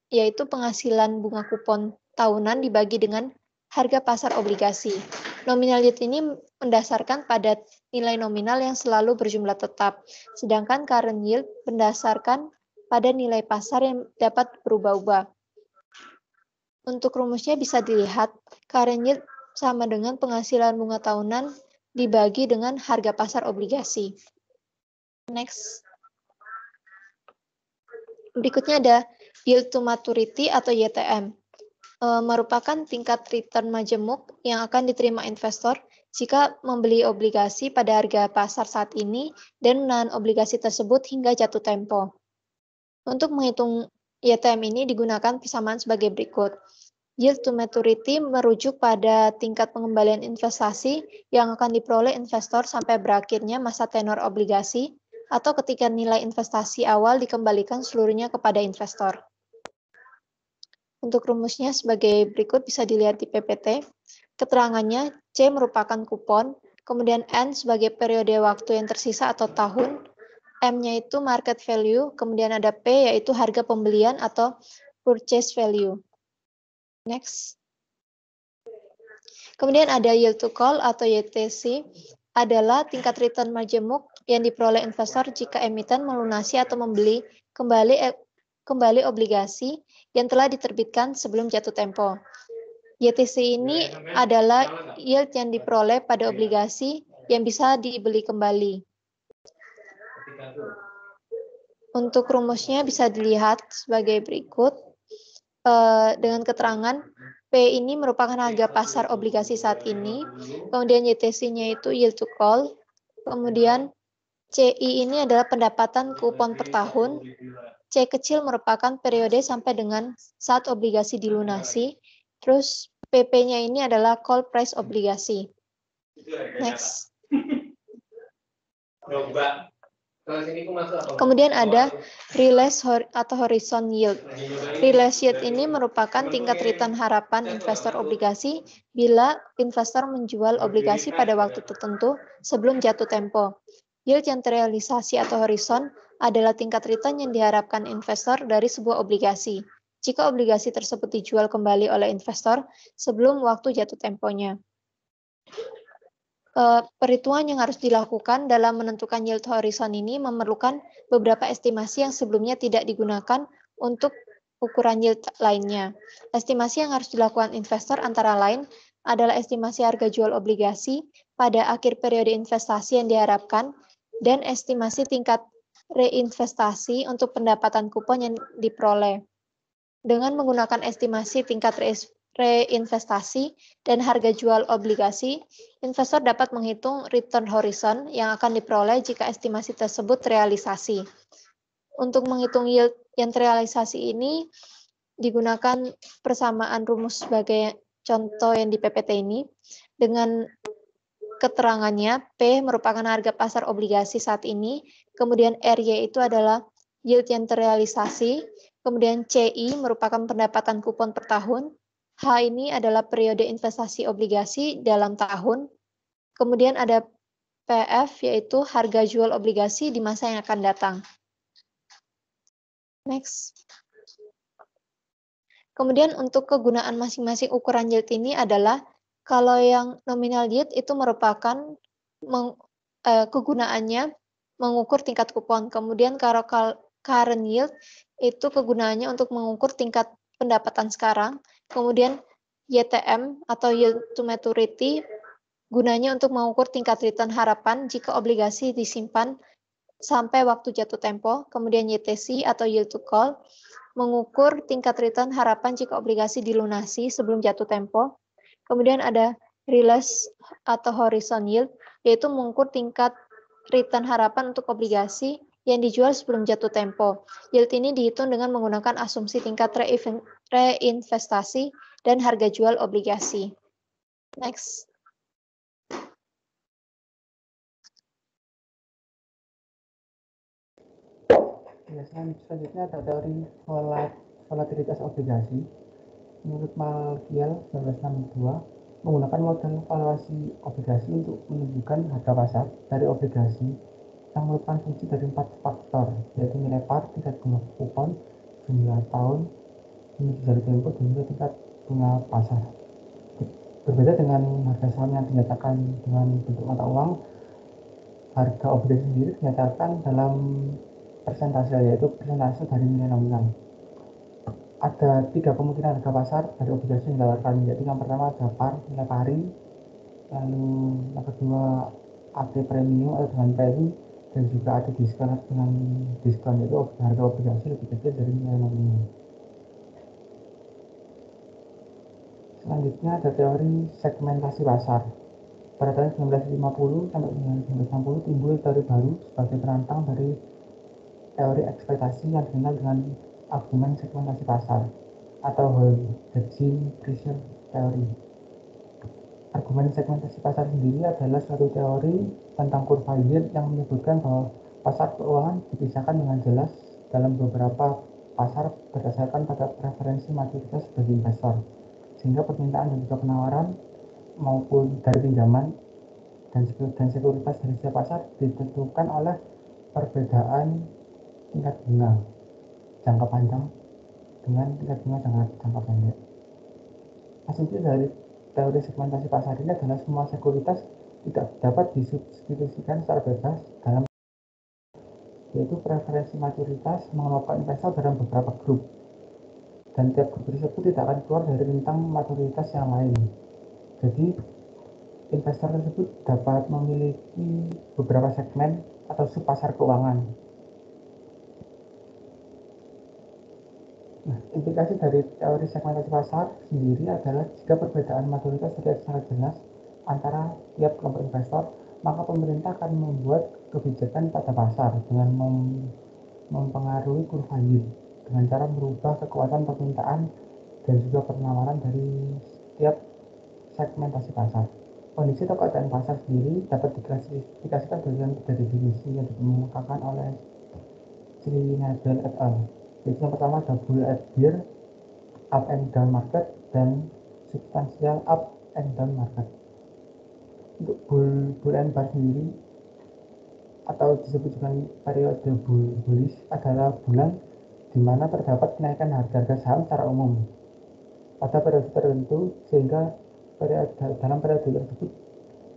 yaitu penghasilan bunga kupon tahunan dibagi dengan harga pasar obligasi. Nominal yield ini mendasarkan pada nilai nominal yang selalu berjumlah tetap, sedangkan current yield berdasarkan pada nilai pasar yang dapat berubah-ubah. Untuk rumusnya bisa dilihat, current yield sama dengan penghasilan bunga tahunan dibagi dengan harga pasar obligasi. Next. Berikutnya ada yield to maturity atau YTM. Merupakan tingkat return majemuk yang akan diterima investor jika membeli obligasi pada harga pasar saat ini dan menahan obligasi tersebut hingga jatuh tempo. Untuk menghitung YTM ini digunakan persamaan sebagai berikut. Yield to maturity merujuk pada tingkat pengembalian investasi yang akan diperoleh investor sampai berakhirnya masa tenor obligasi atau ketika nilai investasi awal dikembalikan seluruhnya kepada investor. Untuk rumusnya sebagai berikut bisa dilihat di PPT. Keterangannya, C merupakan kupon, kemudian N sebagai periode waktu yang tersisa atau tahun, M-nya itu market value, kemudian ada P yaitu harga pembelian atau purchase value. Next. Kemudian ada yield to call atau YTC, adalah tingkat return majemuk yang diperoleh investor jika emiten melunasi atau membeli kembali obligasi yang telah diterbitkan sebelum jatuh tempo. YTC ini adalah yield yang diperoleh pada obligasi yang bisa dibeli kembali. Untuk rumusnya bisa dilihat sebagai berikut, dengan keterangan P ini merupakan harga pasar obligasi saat ini, kemudian YTC-nya itu yield to call, kemudian CI ini adalah pendapatan kupon per tahun, C kecil merupakan periode sampai dengan saat obligasi dilunasi, terus PP-nya ini adalah call price obligasi. Next. Kemudian ada realized atau horizon yield. Realized yield ini merupakan tingkat return harapan investor obligasi bila investor menjual obligasi pada waktu tertentu sebelum jatuh tempo. Yield yang terrealisasi atau horizon adalah tingkat return yang diharapkan investor dari sebuah obligasi jika obligasi tersebut dijual kembali oleh investor sebelum waktu jatuh temponya. Perhitungan yang harus dilakukan dalam menentukan yield horizon ini memerlukan beberapa estimasi yang sebelumnya tidak digunakan untuk ukuran yield lainnya. Estimasi yang harus dilakukan investor antara lain adalah estimasi harga jual obligasi pada akhir periode investasi yang diharapkan dan estimasi tingkat reinvestasi untuk pendapatan kupon yang diperoleh. Dengan menggunakan estimasi tingkat reinvestasi dan harga jual obligasi, investor dapat menghitung return horizon yang akan diperoleh jika estimasi tersebut realisasi. Untuk menghitung yield yang terrealisasi ini digunakan persamaan rumus sebagai contoh yang di PPT ini. Dengan keterangannya, P merupakan harga pasar obligasi saat ini, kemudian RY itu adalah yield yang terrealisasi, kemudian CI merupakan pendapatan kupon per tahun, H ini adalah periode investasi obligasi dalam tahun, kemudian ada PF yaitu harga jual obligasi di masa yang akan datang. Next. Kemudian untuk kegunaan masing-masing ukuran yield ini adalah kalau yang nominal yield itu merupakan kegunaannya mengukur tingkat kupon. Kemudian kalau current yield itu kegunaannya untuk mengukur tingkat pendapatan sekarang. Kemudian YTM atau yield to maturity gunanya untuk mengukur tingkat return harapan jika obligasi disimpan sampai waktu jatuh tempo. Kemudian YTC atau yield to call mengukur tingkat return harapan jika obligasi dilunasi sebelum jatuh tempo. Kemudian ada realize atau horizon yield, yaitu mengukur tingkat return harapan untuk obligasi yang dijual sebelum jatuh tempo. Yield ini dihitung dengan menggunakan asumsi tingkat reinvestasi dan harga jual obligasi. Next. Ya, selanjutnya ada teori volatilitas obligasi. Menurut Malkiel 1962, menggunakan model valuasi obligasi untuk menunjukkan harga pasar dari obligasi yang merupakan fungsi dari 4 faktor, yaitu nilai par, tingkat bunga kupon, jumlah tahun, unit jatuh tempo, dan juga tingkat bunga pasar. Berbeda dengan harga saham yang dinyatakan dengan bentuk mata uang, harga obligasi sendiri dinyatakan dalam persentase, yaitu persentase dari nilai nominal. Ada 3 kemungkinan harga pasar dari obligasi yang ditawarkan, yaitu yang pertama ada par, nilai pari, lalu yang kedua AT premium atau dengan premi, dan juga ada diskon dengan diskon, yaitu harga obligasi lebih kecil dari nilai nominal. Selanjutnya ada teori segmentasi pasar. Pada tahun 1950 sampai 1960 timbul teori baru sebagai penantang dari teori ekspektasi yang dikenal dengan argumen segmentasi pasar atau Hodgkin pressure theory. Argumen segmentasi pasar sendiri adalah suatu teori tentang kurva yield yang menyebutkan bahwa pasar keuangan dipisahkan dengan jelas dalam beberapa pasar berdasarkan pada preferensi maturitas bagi investor, sehingga permintaan dan juga penawaran maupun dari pinjaman dan sekuritas dari setiap pasar ditentukan oleh perbedaan tingkat bunga jangka panjang dengan tingkat bunga jangka pendek. Asumsi dari teori segmentasi pasar ini adalah semua sekuritas tidak dapat disubstitusikan secara bebas dalam, yaitu preferensi maturitas mengelompokkan investor dalam beberapa grup, dan tiap grup tersebut tidak akan keluar dari rentang maturitas yang lain. Jadi investor tersebut dapat memiliki beberapa segmen atau subpasar keuangan. Nah, implikasi dari teori segmentasi pasar sendiri adalah jika perbedaan maturitas terlihat sangat jelas antara tiap kelompok investor, maka pemerintah akan membuat kebijakan pada pasar dengan mempengaruhi kurva yield dengan cara merubah kekuatan permintaan dan juga penawaran dari setiap segmentasi pasar. Kondisi atau keadaan pasar sendiri dapat diklasifikasikan dengan 3 definisi yang dikemukakan oleh Schneebel et al. Yaitu yang pertama ada bull and bear, up and down market, dan substansial up and down market. Untuk bull and bear sendiri atau disebut dengan periode bullish adalah bulan di mana terdapat kenaikan harga saham secara umum pada periode tertentu, sehingga dalam periode tersebut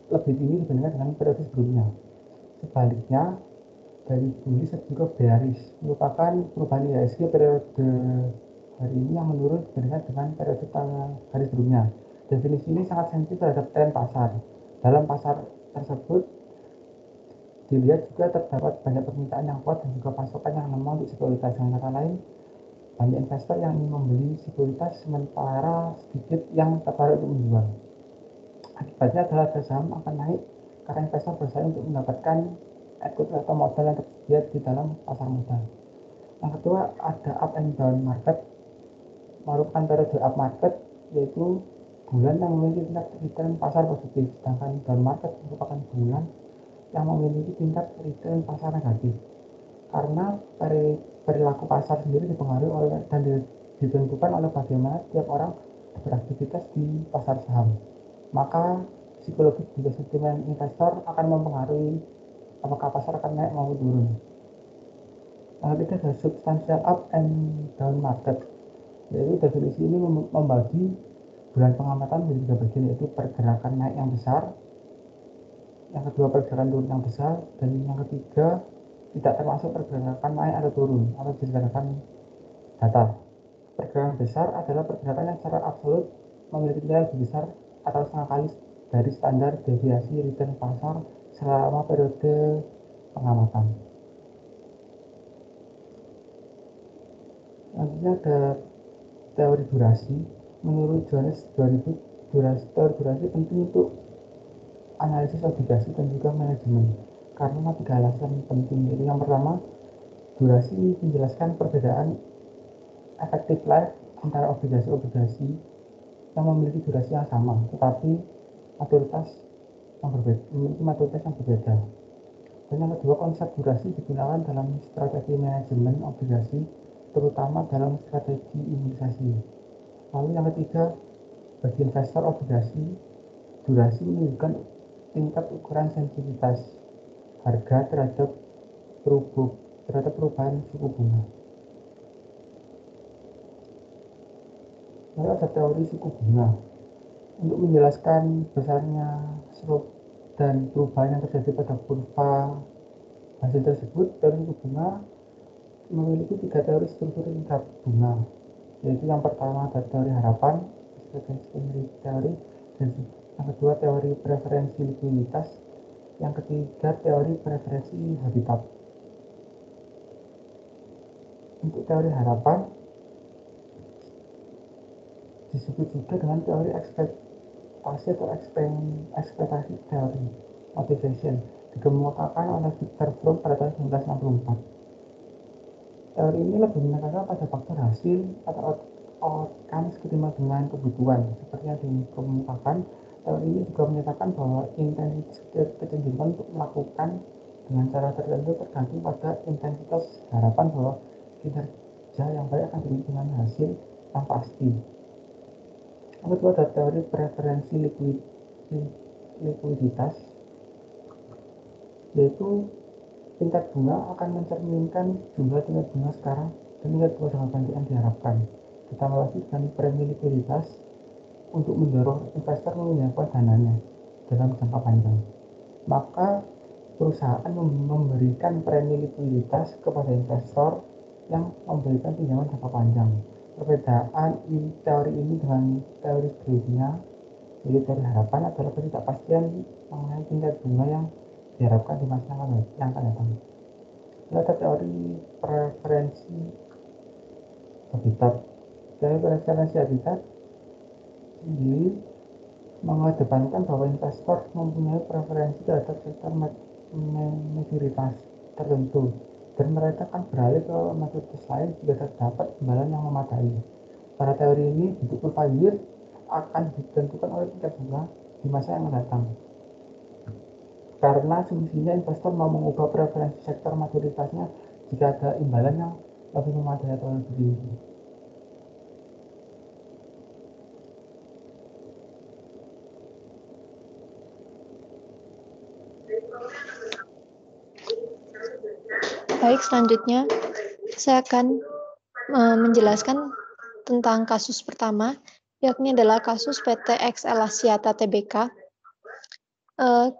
lebih tinggi dibandingkan dengan periode sebelumnya. Sebaliknya, dari bullish dan juga bearish merupakan perubahan IHSG periode hari ini yang menurun dibandingkan dengan periode hari sebelumnya. Definisi ini sangat sensitif terhadap tren pasar. Dalam pasar tersebut dilihat juga terdapat banyak permintaan yang kuat dan juga pasokan yang lemah untuk sekuritas. Dengan kata lain, banyak investor yang ingin membeli sekuritas sementara sedikit yang tertarik untuk menjual. Akibatnya adalah harga saham akan naik karena investor bersaing untuk mendapatkan equity atau modal yang tersedia di dalam pasar modal. Yang kedua ada up and down market, merupakan periode up market, yaitu bulan yang memiliki tingkat return pasar positif, sedangkan down market merupakan bulan yang memiliki tingkat return pasar negatif. Karena perilaku pasar sendiri dipengaruhi oleh dan ditentukan oleh bagaimana tiap orang beraktivitas di pasar saham, maka psikologi juga sentimen investor akan mempengaruhi apakah pasar akan naik maupun turun. Kita ada substansial up and down market, yaitu definisi ini membagi bulan pengamatan menjadi tiga bagian, yaitu pergerakan naik yang besar, yang kedua pergerakan turun yang besar, dan yang ketiga tidak termasuk pergerakan naik atau turun atau dikatakan datar. Pergerakan besar adalah pergerakan yang secara absolut memiliki nilai lebih besar atau setengah kali dari standar deviasi return pasar selama periode pengamatan. Selanjutnya ada teori durasi. Menurut Jones 2000, teori durasi penting untuk analisis obligasi dan juga manajemen karena tiga alasan penting. Jadi yang pertama, durasi menjelaskan perbedaan efektif life antara obligasi-obligasi yang memiliki durasi yang sama tetapi memiliki maturitas yang berbeda. Dan yang kedua, konsep durasi digunakan dalam strategi manajemen obligasi, terutama dalam strategi imunisasi. Lalu yang ketiga, bagi investor obligasi, durasi menunjukkan tingkat ukuran sensitivitas harga terhadap perubahan suku bunga. Lalu ada teori suku bunga. Untuk menjelaskan besarnya slope dan perubahan yang terjadi pada kurva hasil tersebut, teori suku bunga memiliki tiga teori struktur tingkat bunga, yaitu yang pertama ada teori harapan, teori, dan yang kedua teori preferensi likuiditas, yang ketiga teori preferensi habitat. Untuk teori harapan disebut juga dengan teori ekspektasi atau ekspektasi teori motivation, dikemukakan oleh Victor Fromm pada tahun 1964. Teori ini lebih menekankan pada faktor hasil atau outcomes ketimbang dengan kebutuhan. Seperti yang dikemukakan, teori ini juga menyatakan bahwa intensitas kecenderungan untuk melakukan dengan cara tertentu tergantung pada intensitas harapan bahwa kinerja yang baik akan diikuti dengan hasil yang pasti. Yang kedua ada teori preferensi likuiditas, yaitu tingkat bunga akan mencerminkan jumlah tingkat bunga sekarang dan tingkat bunga jangka panjang yang diharapkan. Ditambah lagi dengan premi likuiditas untuk mendorong investor meminjamkan dananya dalam jangka panjang. Maka perusahaan memberikan premi likuiditas kepada investor yang memberikan pinjaman jangka panjang. Perbedaan teori ini dengan teori berikutnya, yaitu teori harapan, adalah ketidakpastian mengenai tingkat bunga yang diharapkan di masa yang akan datang. Ada teori preferensi habitat. Teori preferensi habitat sendiri mengedepankan bahwa investor mempunyai preferensi terhadap sektor maturitas tertentu dan mereka akan beralih ke maturitas lain jika terdapat imbalan yang memadai. Pada teori ini, bentuk kurva yield akan ditentukan oleh tingkat bunga di masa yang mendatang. Karena asumsinya investor mau mengubah preferensi sektor maturitasnya jika ada imbalan yang lebih memadai atau lebih tinggi. Baik, selanjutnya saya akan menjelaskan tentang kasus pertama, yakni adalah kasus PT XL Axiata Tbk.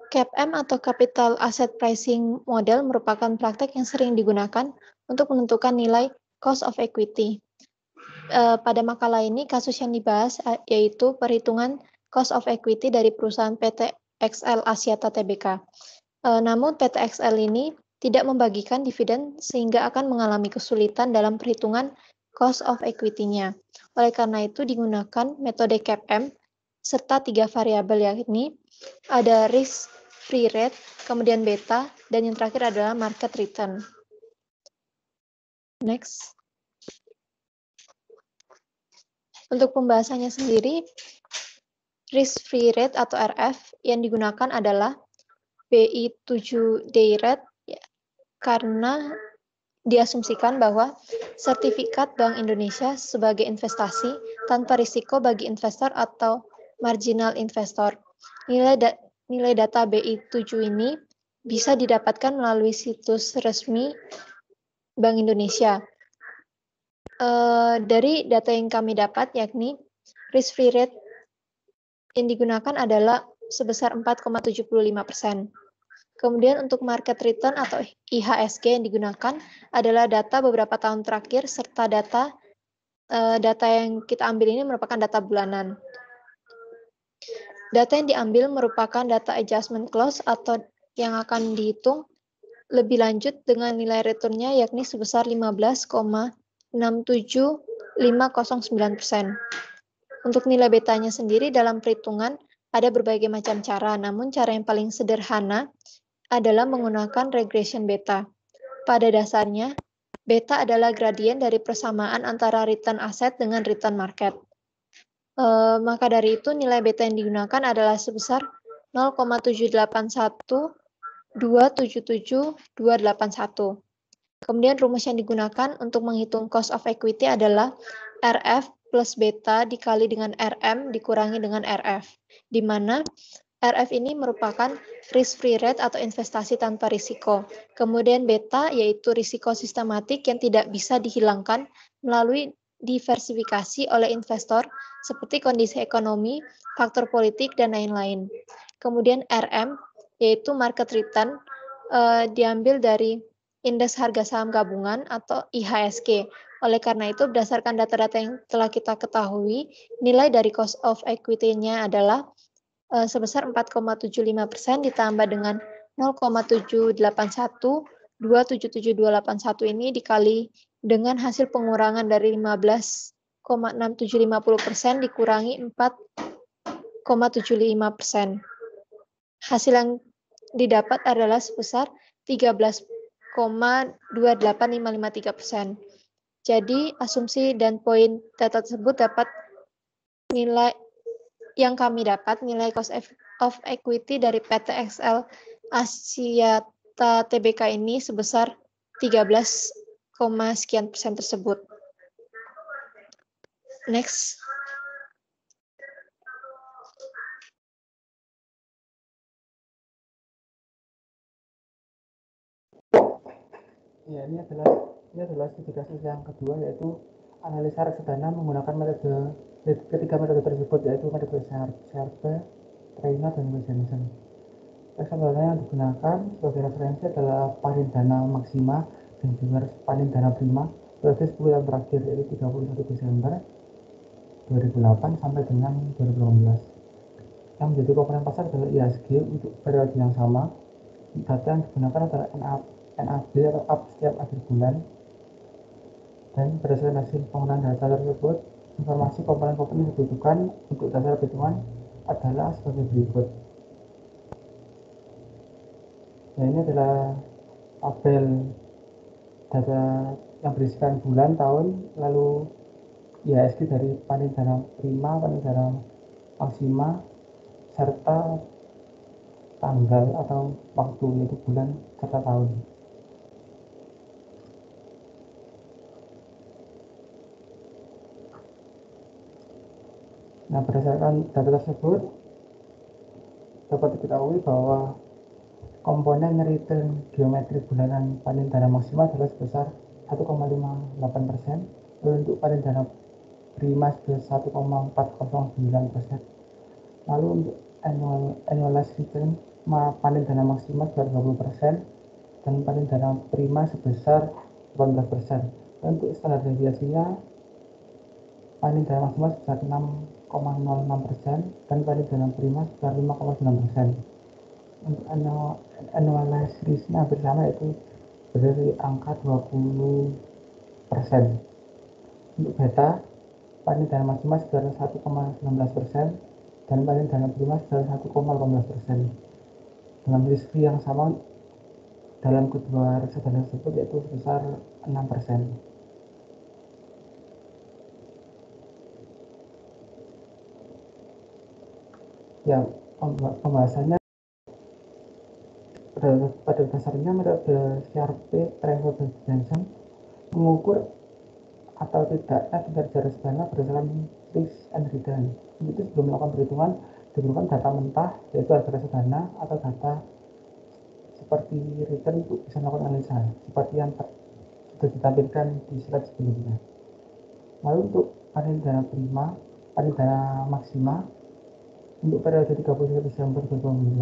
CAPM atau Capital Asset Pricing Model merupakan praktek yang sering digunakan untuk menentukan nilai cost of equity. Pada makalah ini, kasus yang dibahas yaitu perhitungan cost of equity dari perusahaan PT XL Axiata Tbk. Namun PT XL ini tidak membagikan dividen sehingga akan mengalami kesulitan dalam perhitungan cost of equity-nya. Oleh karena itu digunakan metode CAPM serta 3 variabel, yakni ada risk free rate, kemudian beta, dan yang terakhir adalah market return. Next. Untuk pembahasannya sendiri, risk free rate atau RF yang digunakan adalah BI 7 day rate karena diasumsikan bahwa sertifikat Bank Indonesia sebagai investasi tanpa risiko bagi investor atau marginal investor. Nilai data BI 7 ini bisa didapatkan melalui situs resmi Bank Indonesia. Dari data yang kami dapat, yakni risk-free rate yang digunakan adalah sebesar 4,75%. Kemudian untuk market return atau IHSG yang digunakan adalah data beberapa tahun terakhir serta data yang kita ambil ini merupakan data bulanan. Data yang diambil merupakan data adjustment clause atau yang akan dihitung lebih lanjut dengan nilai returnnya yakni sebesar 15,67509%. Untuk nilai betanya sendiri dalam perhitungan ada berbagai macam cara, namun cara yang paling sederhana adalah menggunakan regression beta. Pada dasarnya, beta adalah gradien dari persamaan antara return aset dengan return market. Maka dari itu nilai beta yang digunakan adalah sebesar 0,781277281. Kemudian rumus yang digunakan untuk menghitung cost of equity adalah RF plus beta dikali dengan RM dikurangi dengan RF, di mana RF ini merupakan risk-free rate atau investasi tanpa risiko. Kemudian beta yaitu risiko sistematik yang tidak bisa dihilangkan melalui diversifikasi oleh investor seperti kondisi ekonomi, faktor politik, dan lain-lain. Kemudian RM yaitu market return diambil dari indeks harga saham gabungan atau IHSG. Oleh karena itu, berdasarkan data-data yang telah kita ketahui, nilai dari cost of equity-nya adalah sebesar 4,75% ditambah dengan 0,781277281 ini dikali dengan hasil pengurangan dari 15,6750% dikurangi 4,75%. Hasil yang didapat adalah sebesar 13,28553%. Jadi asumsi dan poin data tersebut dapat nilai yang kami dapat nilai cost of equity dari PT XL Axiata Tbk ini sebesar 13, sekian persen tersebut. Next. Ya, ini adalah studi kasus yang kedua, yaitu analisa reksadana menggunakan ketiga metode tersebut, yaitu metode Sharpe, Trainer, dan Jensen. Reksadana yang digunakan sebagai referensi adalah Panindana Maksima dan juga Panindana Prima periode 10 yang terakhir, yaitu 31 Desember 2008 sampai dengan 2018. Yang menjadi komponen pasar adalah IHSG untuk periode yang sama. Data yang digunakan adalah NAB atau up setiap akhir bulan, dan berdasarkan hasil penggunaan data tersebut, informasi komponen-komponen yang dibutuhkan untuk dasar perhitungan adalah sebagai berikut. Nah, ini adalah tabel data yang berisikan bulan, tahun, lalu IHSG dari Panindana Prima, Panindana Maksima, serta tanggal atau waktu, yaitu bulan serta tahun. Nah, berdasarkan data tersebut dapat diketahui bahwa komponen return geometri bulanan Panindana Maksima adalah sebesar 1,58%, lalu untuk Panindana Prima sebesar 1,409%, lalu untuk annualized return Panindana Maksima sebesar 20% dan Panindana Prima sebesar 18%. Dan untuk standar deviasinya Panindana Maksima sebesar 6,06% dan Panindana Prima sebesar 5,9%. Untuk annualized risk-nya hampir sama, yaitu berdasarkan angka 20%. Untuk beta, Panindana Maksima sebesar 1,19% dan Panindana Prima sebesar 1,18%. Dengan risk yang sama dalam kedua reksadana tersebut, yaitu sebesar 6%. Ya, pembahasannya pada dasarnya metode Sharpe, Trainer, dan Jensen mengukur atau tidaknya kinerja reksadana berdasarkan risk and return. Itu sebelum melakukan perhitungan diperlukan data mentah, yaitu harga reksadana, atau data seperti return untuk bisa melakukan analisa seperti sudah ditampilkan di slide sebelumnya. Lalu untuk panen dana prima, panen dana maksima untuk periode 31 Desember 2008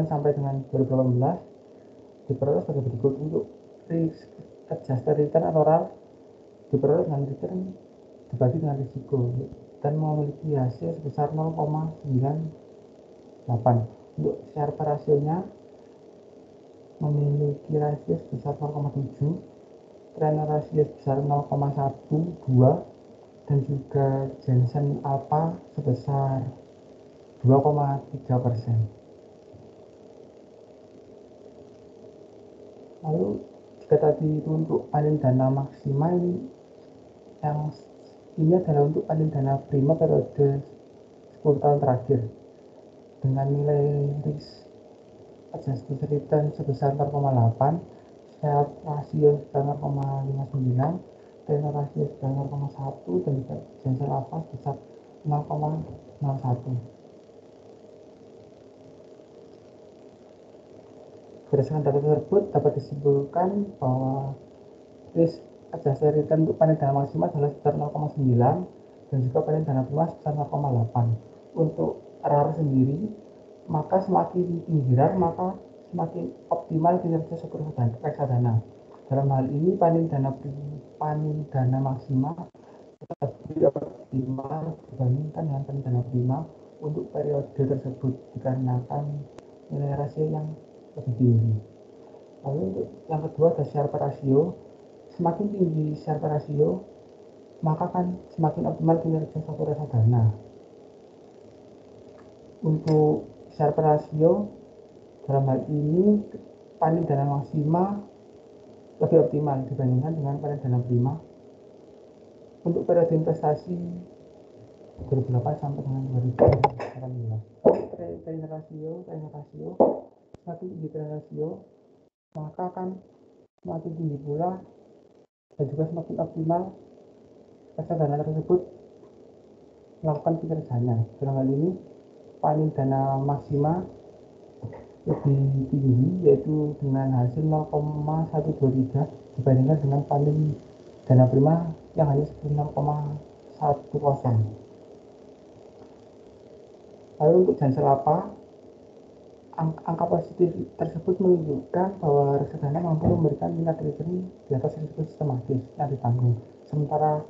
sampai dengan 2018 diperoleh sebagai berikut. Untuk risk adjusted return atau RAR diperoleh dengan return dibagi dengan risiko dan memiliki hasil sebesar 0,98. Untuk Sharpe rasionya memiliki rasio sebesar 0,7, Trainer rasio sebesar 0,12 dan juga Jensen Alpha sebesar 2,3%. Lalu jika tadi itu untuk panen dana maksimal, yang ini adalah untuk panen dana prima periode 10 tahun terakhir dengan nilai risk adjusted return sebesar 0,8, Sharpe rasio sebesar 0,59, Trainer rasio sebesar 0,1 dan juga Jensen Alpha sebesar 0,01. Berdasarkan data tersebut dapat disimpulkan bahwa risk adjusted return untuk panen dana maksimal adalah sebesar 0,9 dan juga panen dana prima sebesar 0,8. Untuk RAR sendiri, maka semakin tinggi RAR maka semakin optimal kinerja suku reksadana. Dalam hal ini panen dana maksimal lebih optimal dibandingkan dengan panen dana prima untuk periode tersebut dikarenakan nilai rasio yang lebih tinggi. Lalu untuk yang kedua ada Sharpe rasio. Semakin tinggi Sharpe rasio, maka kan semakin optimal kinerja suatu reksadana. Untuk Sharpe rasio dalam hal ini panen dana maksima lebih optimal dibandingkan dengan panen dana prima untuk periode investasi 2008 sampai dengan 2018. Trainer rasio semakin tinggi trainer rasio maka akan semakin tinggi pula dan juga semakin optimal reksadana tersebut melakukan kinerjanya. Dalam hal ini panen dana maksima lebih tinggi yaitu dengan hasil 0,123 dibandingkan dengan panen dana prima yang hanya sebesar 0,10. Lalu untuk Jensen Alpha, angka positif tersebut menunjukkan bahwa reksadana mampu memberikan tingkat return di atas risiko sistematis yang ditanggung, sementara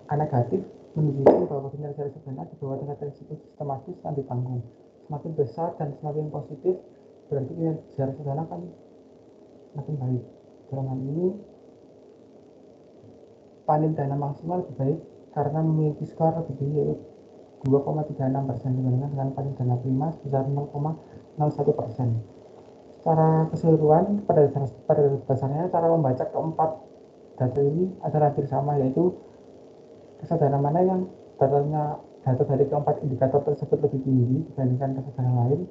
angka negatif menunjukkan bahwa kinerja reksadana di bawah tingkat risiko sistematis yang ditanggung. Semakin besar dan semakin positif berarti kinerja reksadana kan semakin baik. Dalam hal ini panen dana maksimal lebih baik karena memiliki skor lebih tinggi yaitu 2,36% dibandingkan dengan panen dana prima sebesar 0,01%. Secara keseluruhan pada dasarnya cara membaca keempat data ini adalah hampir sama, yaitu reksadana mana yang data dari keempat indikator tersebut lebih tinggi dibandingkan reksadana lain,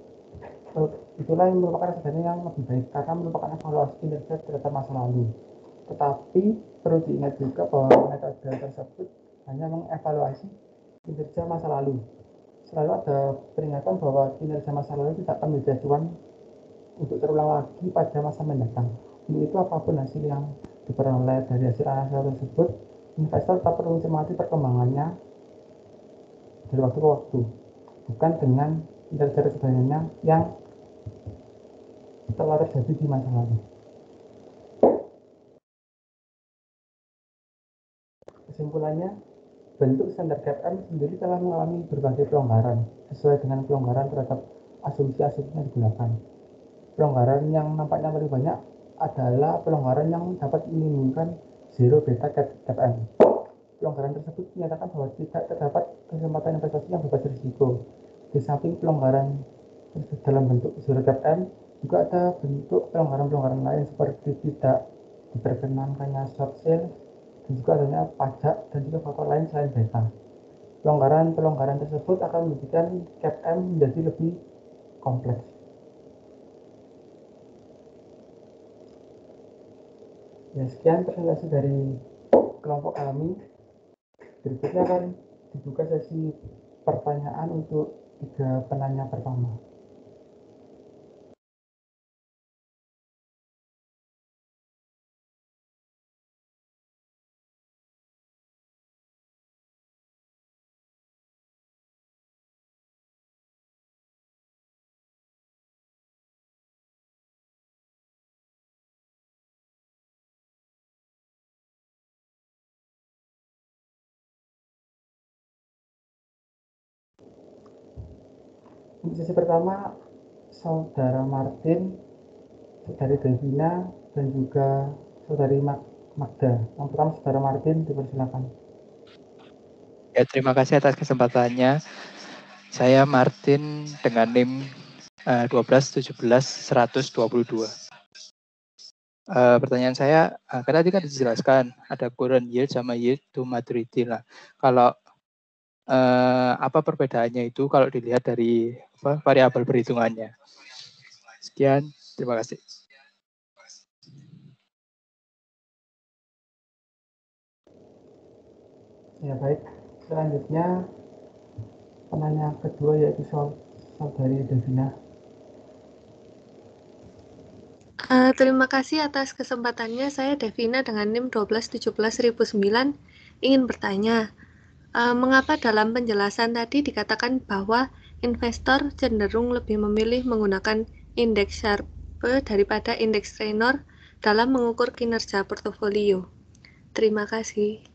itulah yang merupakan reksadana yang lebih baik karena merupakan evaluasi kinerja terhadap masa lalu. Tetapi perlu diingat juga bahwa metode tersebut hanya mengevaluasi kinerja masa lalu. Selalu ada peringatan bahwa kinerja masa lalu tidak akan menjadi acuan untuk terulang lagi pada masa mendatang. Untuk itu apapun hasil yang diperoleh dari hasil analisa tersebut, investor tetap perlu mencermati perkembangannya dari waktu ke waktu, bukan dengan kinerja reksadana yang telah terjadi di masa lalu. Kesimpulannya, bentuk standar CAPM sendiri telah mengalami berbagai pelonggaran sesuai dengan pelonggaran terhadap asumsi-asumsi yang digunakan. Pelonggaran yang nampaknya paling banyak adalah pelonggaran yang dapat menimbulkan zero beta CAPM. Pelonggaran tersebut menyatakan bahwa tidak terdapat kesempatan investasi yang bebas risiko. Di samping pelonggaran dalam bentuk zero CAPM, juga ada bentuk pelonggaran-pelonggaran lain seperti tidak diperkenankannya short sale dan juga adanya pajak dan juga faktor lain selain beta. Pelonggaran-pelonggaran tersebut akan menjadikan CAPM menjadi lebih kompleks. Ya, sekian presentasi dari kelompok kami. Berikutnya akan dibuka sesi pertanyaan untuk 3 penanya pertama. Untuk sesi pertama, Saudara Martin, Saudari Devina, dan juga Saudari Magda. Yang pertama, Saudara Martin, dipersilakan. Ya, terima kasih atas kesempatannya. Saya Martin dengan NIM 12171122. Pertanyaan saya, kan tadi kan dijelaskan ada current yield sama yield to maturity lah. Kalau apa perbedaannya itu kalau dilihat dari variabel perhitungannya? Sekian, terima kasih. Ya baik, selanjutnya penanya kedua yaitu Saudari Devina. Terima kasih atas kesempatannya. Saya Devina dengan NIM 1217009 ingin bertanya, mengapa dalam penjelasan tadi dikatakan bahwa investor cenderung lebih memilih menggunakan indeks Sharpe daripada indeks Raynor dalam mengukur kinerja portofolio? Terima kasih.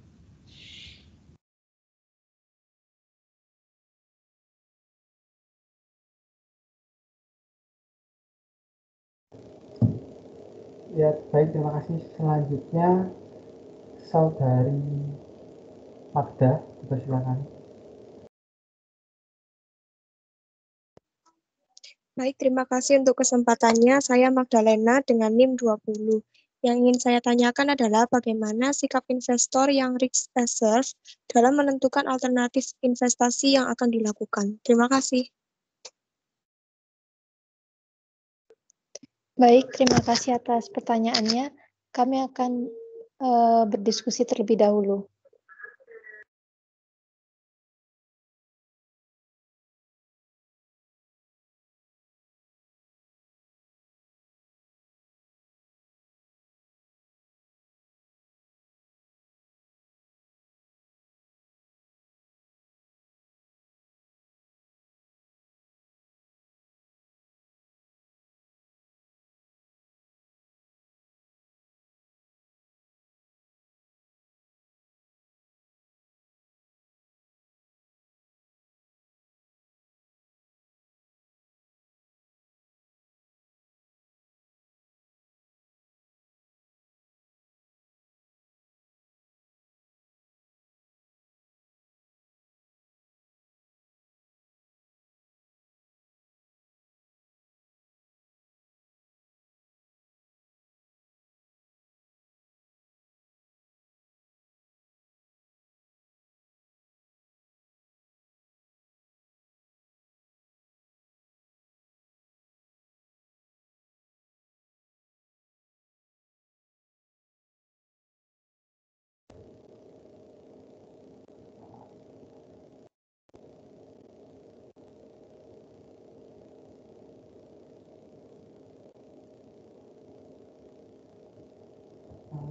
Ya baik, terima kasih. Selanjutnya Saudari Magda, dipersilakan. Baik, terima kasih untuk kesempatannya. Saya Magdalena dengan NIM 20. Yang ingin saya tanyakan adalah bagaimana sikap investor yang risk averse dalam menentukan alternatif investasi yang akan dilakukan. Terima kasih. Baik, terima kasih atas pertanyaannya. Kami akan berdiskusi terlebih dahulu.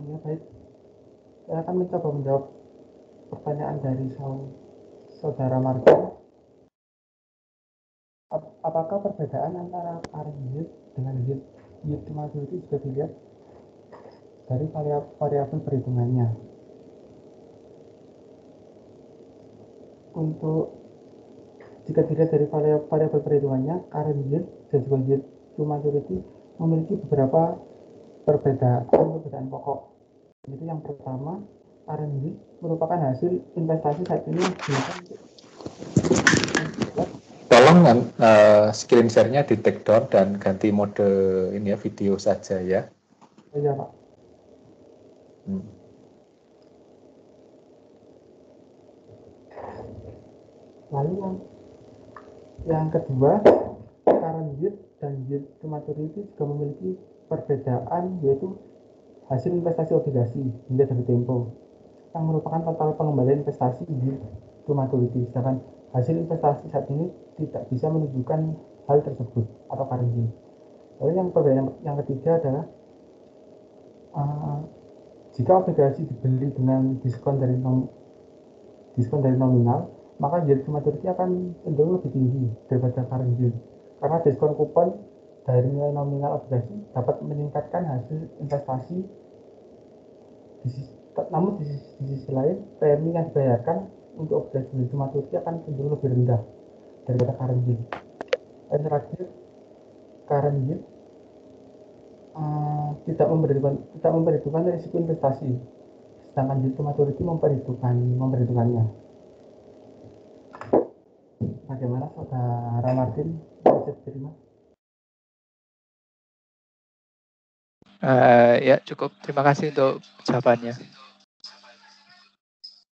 Ya baik, saya akan mencoba menjawab pertanyaan dari Saudara Martin. Apakah perbedaan antara current yield dengan yield to maturity juga dilihat dari variabel perhitungannya? Untuk jika dilihat dari variabel perhitungannya, current yield dan juga yield to maturity memiliki beberapa perbedaan pokok. Jadi yang pertama, current yield merupakan hasil investasi saat ini yang digunakan untuk Tolong screen share-nya di take down dan ganti mode ini ya, video saja ya. Oh iya Pak. Lalu yang kedua, current yield dan yield to maturity juga memiliki perbedaan, yaitu hasil investasi obligasi hingga dari tempo yang merupakan total pengembalian investasi yield to maturity, sedangkan hasil investasi saat ini tidak bisa menunjukkan hal tersebut atau current yield. Lalu yang perbedaan yang ketiga adalah jika obligasi dibeli dengan diskon dari nominal, maka yield to maturity akan cenderung lebih tinggi daripada current yield, karena diskon kupon dari nilai nominal obligasi dapat meningkatkan hasil investasi. Namun di sisi lain, premi yang dibayarkan untuk obligasi yield to maturity akan cenderung lebih rendah daripada current yield. Dan terakhir, current yield tidak memperhitungkan risiko investasi, sedangkan yield to maturity memperhitungkannya. Bagaimana Saudara Martin bisa diterima? Ya cukup. Terima kasih untuk jawabannya.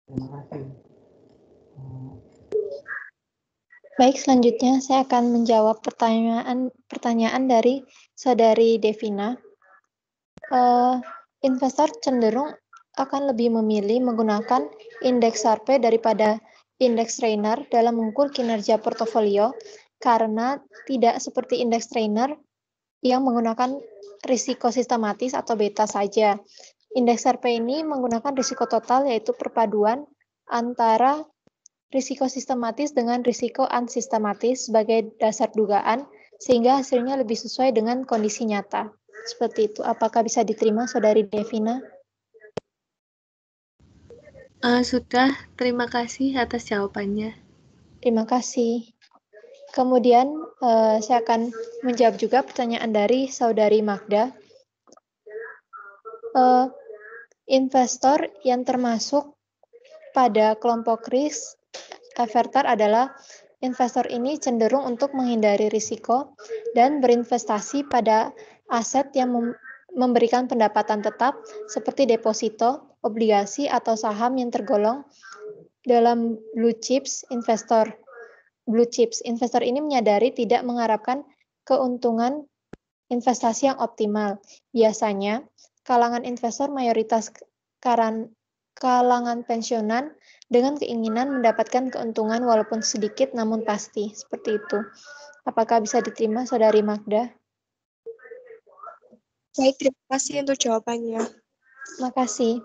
Terima kasih. Baik, selanjutnya saya akan menjawab pertanyaan dari Saudari Devina. Investor cenderung akan lebih memilih menggunakan indeks Sharpe daripada indeks trainer dalam mengukur kinerja portofolio karena tidak seperti indeks trainer yang menggunakan risiko sistematis atau beta saja. Indeks Sharpe ini menggunakan risiko total, yaitu perpaduan antara risiko sistematis dengan risiko unsistematis sebagai dasar dugaan, sehingga hasilnya lebih sesuai dengan kondisi nyata. Seperti itu. Apakah bisa diterima, Saudari Devina? Sudah, terima kasih atas jawabannya. Terima kasih. Kemudian saya akan menjawab juga pertanyaan dari Saudari Magda. Investor yang termasuk pada kelompok risk averter adalah investor ini cenderung untuk menghindari risiko dan berinvestasi pada aset yang memberikan pendapatan tetap seperti deposito, obligasi, atau saham yang tergolong dalam blue chips. Investor ini menyadari tidak mengharapkan keuntungan investasi yang optimal. Biasanya, kalangan investor mayoritas kalangan pensiunan dengan keinginan mendapatkan keuntungan walaupun sedikit namun pasti. Seperti itu. Apakah bisa diterima, Saudari Magda? Baik, terima kasih untuk jawabannya. Terima kasih.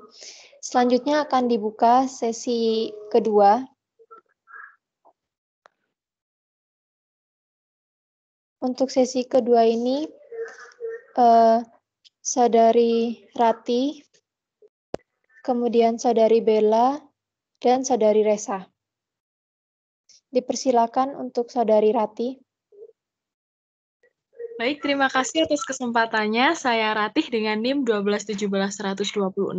Selanjutnya akan dibuka sesi kedua. Untuk sesi kedua ini, Saudari Rati, kemudian Saudari Bella, dan Saudari Resa. Dipersilakan untuk Saudari Rati. Baik, terima kasih atas kesempatannya. Saya Ratih dengan NIM 1217126.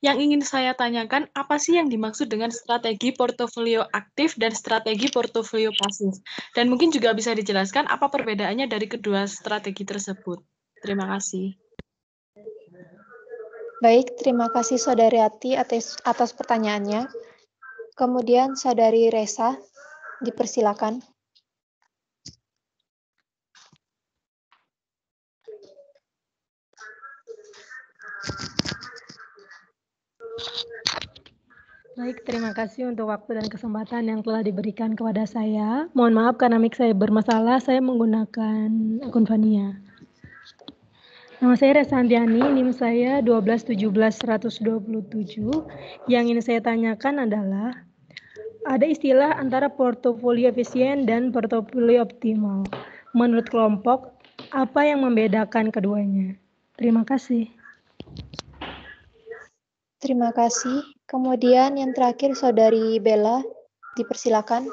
Yang ingin saya tanyakan, apa sih yang dimaksud dengan strategi portofolio aktif dan strategi portofolio pasif? Dan mungkin juga bisa dijelaskan apa perbedaannya dari kedua strategi tersebut. Terima kasih. Baik, terima kasih Saudari Rati atas pertanyaannya. Kemudian Saudari Resa, dipersilakan. Baik, terima kasih untuk waktu dan kesempatan yang telah diberikan kepada saya. Mohon maaf karena mic saya bermasalah, saya menggunakan akun Vania. Nama saya Resantiani, NIM saya 1217127. Yang ingin saya tanyakan adalah, ada istilah antara portofolio efisien dan portofolio optimal. Menurut kelompok, apa yang membedakan keduanya? Terima kasih. Terima kasih. Kemudian yang terakhir Saudari Bella, dipersilakan.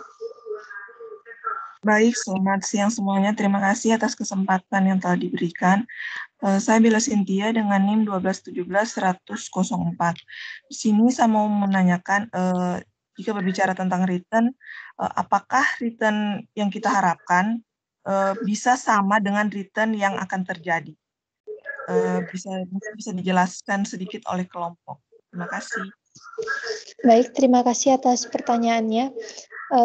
Baik, selamat siang semuanya. Terima kasih atas kesempatan yang telah diberikan. Saya Bella Cynthia dengan NIM 1217104. Di sini saya mau menanyakan, jika berbicara tentang return, apakah return yang kita harapkan bisa sama dengan return yang akan terjadi? Bisa dijelaskan sedikit oleh kelompok. Terima kasih. Baik, terima kasih atas pertanyaannya.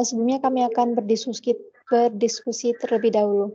Sebelumnya kami akan berdiskusi terlebih dahulu.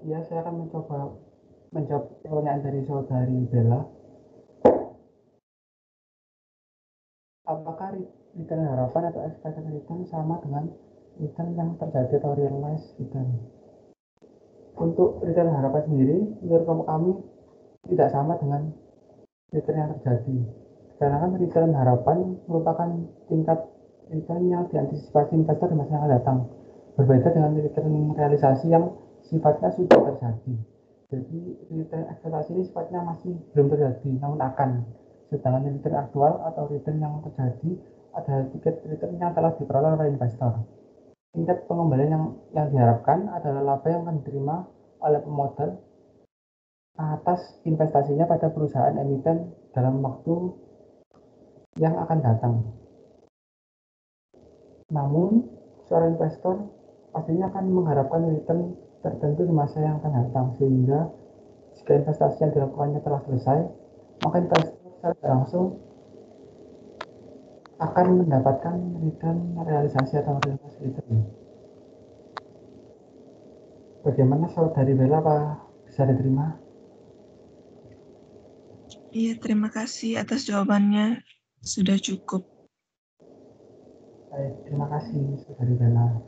Ya, saya akan mencoba menjawab pertanyaan dari saudari Bella. Apakah return harapan atau expected return sama dengan return yang terjadi atau realized return? Untuk return harapan sendiri, menurut kami tidak sama dengan return yang terjadi. Karena kan return harapan merupakan tingkat return yang diantisipasi investor di masa yang akan datang. Berbeda dengan return realisasi yang sifatnya sudah terjadi. Jadi return ekspektasi ini sifatnya masih belum terjadi, namun akan. Sedangkan return aktual atau return yang terjadi adalah tiket return yang telah diperoleh oleh investor. Tingkat pengembalian yang diharapkan adalah laba yang akan diterima oleh pemodal atas investasinya pada perusahaan emiten dalam waktu yang akan datang. Namun, seorang investor pastinya akan mengharapkan return tertentu di masa yang akan datang, sehingga jika investasi yang dilakukannya telah selesai, maka investor secara langsung akan mendapatkan return realisasi atau realisasi return. Bagaimana saudari Bella, Pak? Bisa diterima? Iya, terima kasih atas jawabannya. Sudah cukup. Baik, terima kasih saudari Bella.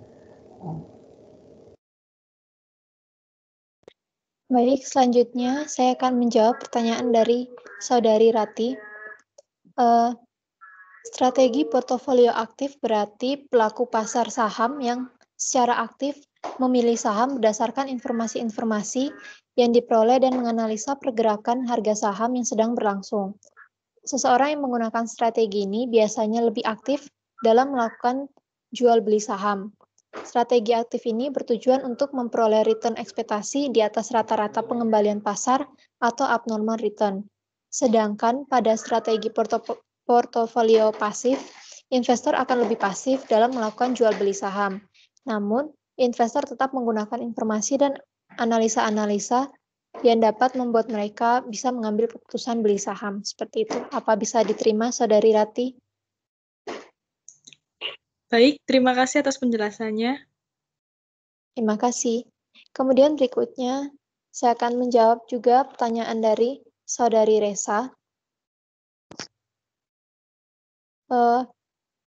Baik, selanjutnya saya akan menjawab pertanyaan dari saudari Rati. Strategi portofolio aktif berarti pelaku pasar saham yang secara aktif memilih saham berdasarkan informasi-informasi yang diperoleh dan menganalisa pergerakan harga saham yang sedang berlangsung. Seseorang yang menggunakan strategi ini biasanya lebih aktif dalam melakukan jual beli saham. Strategi aktif ini bertujuan untuk memperoleh return ekspektasi di atas rata-rata pengembalian pasar atau abnormal return. Sedangkan pada strategi portofolio pasif, investor akan lebih pasif dalam melakukan jual beli saham. Namun, investor tetap menggunakan informasi dan analisa-analisa yang dapat membuat mereka bisa mengambil keputusan beli saham. Seperti itu. Apa bisa diterima, Saudari Rati? Baik, terima kasih atas penjelasannya. Terima kasih. Kemudian berikutnya, saya akan menjawab juga pertanyaan dari Saudari Resa.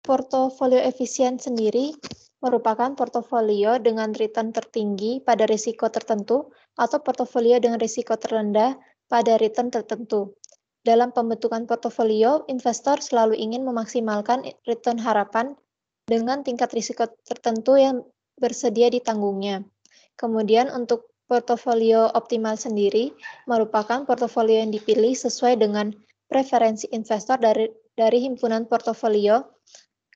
Portofolio efisien sendiri merupakan portofolio dengan return tertinggi pada risiko tertentu atau portofolio dengan risiko terendah pada return tertentu. Dalam pembentukan portofolio, investor selalu ingin memaksimalkan return harapan dengan tingkat risiko tertentu yang bersedia ditanggungnya. Kemudian untuk portofolio optimal sendiri merupakan portofolio yang dipilih sesuai dengan preferensi investor dari himpunan portofolio.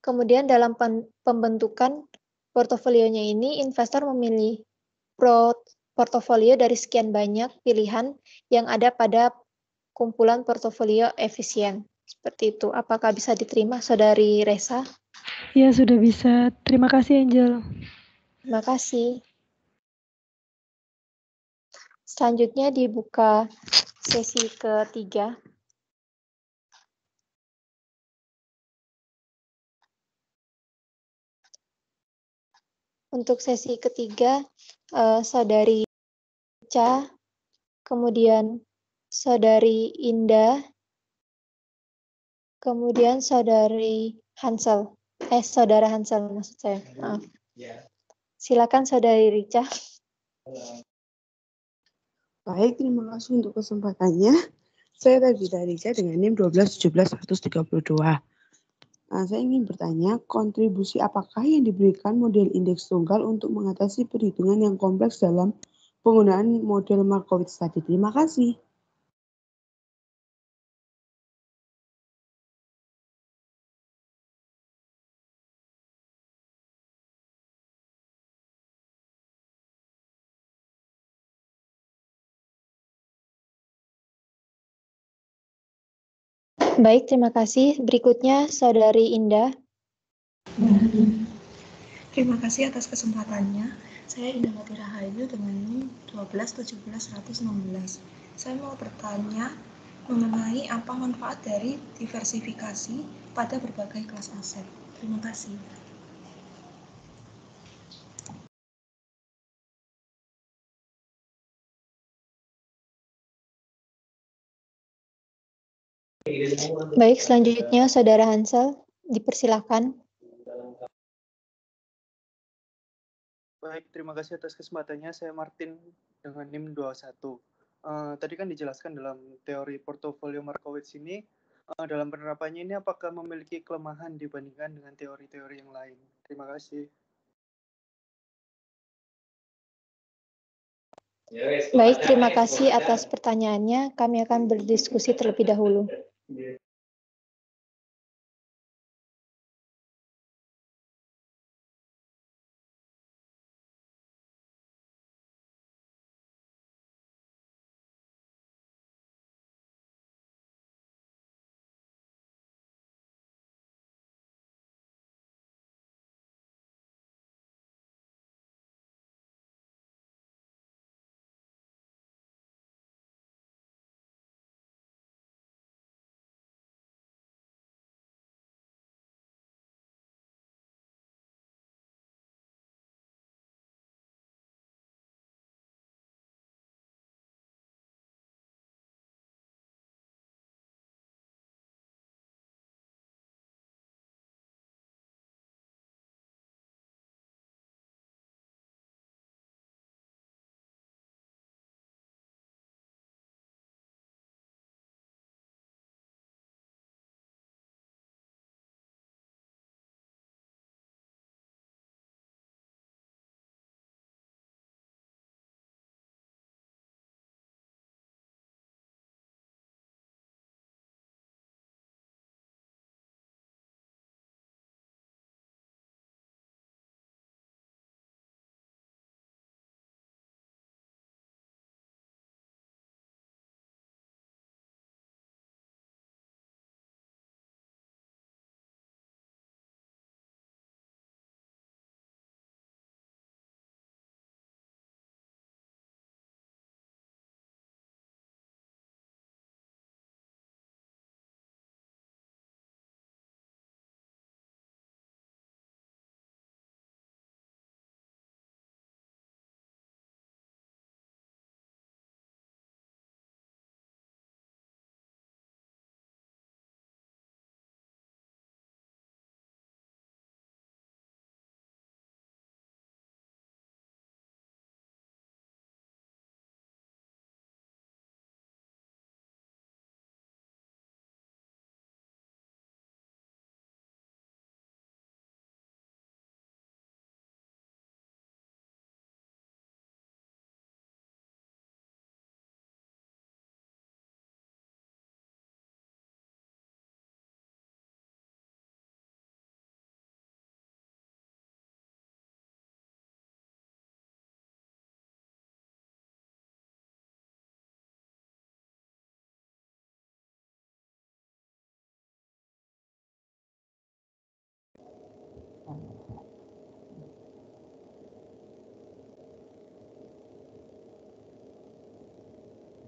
Kemudian dalam pembentukan portofolionya ini, investor memilih portofolio dari sekian banyak pilihan yang ada pada kumpulan portofolio efisien. Seperti itu. Apakah bisa diterima, Saudari Resa? Ya, sudah bisa. Terima kasih, Angel. Terima kasih. Selanjutnya dibuka sesi ketiga. Untuk sesi ketiga, Saudari Ica, kemudian Saudari Indah, kemudian Saudari Hansel. Saudara Hansel maksud saya. Maaf. Silakan Saudari Rica. Baik, terima kasih untuk kesempatannya. Saya Tabita Rica dengan NIM 1217132. Nah, saya ingin bertanya, kontribusi apakah yang diberikan model indeks tunggal untuk mengatasi perhitungan yang kompleks dalam penggunaan model Markowitz tadi? Terima kasih. Baik, terima kasih. Berikutnya Saudari Indah. Terima kasih atas kesempatannya. Saya Indawati Rahayu dengan NIM 1217116. Saya mau bertanya mengenai apa manfaat dari diversifikasi pada berbagai kelas aset. Terima kasih. Baik, selanjutnya Saudara Hansel, dipersilakan. Baik, terima kasih atas kesempatannya. Saya Martin dengan NIM 21. Tadi kan dijelaskan dalam teori portofolio Markowitz ini, dalam penerapannya ini apakah memiliki kelemahan dibandingkan dengan teori-teori yang lain? Terima kasih. Baik, terima kasih atas pertanyaannya. Kami akan berdiskusi terlebih dahulu.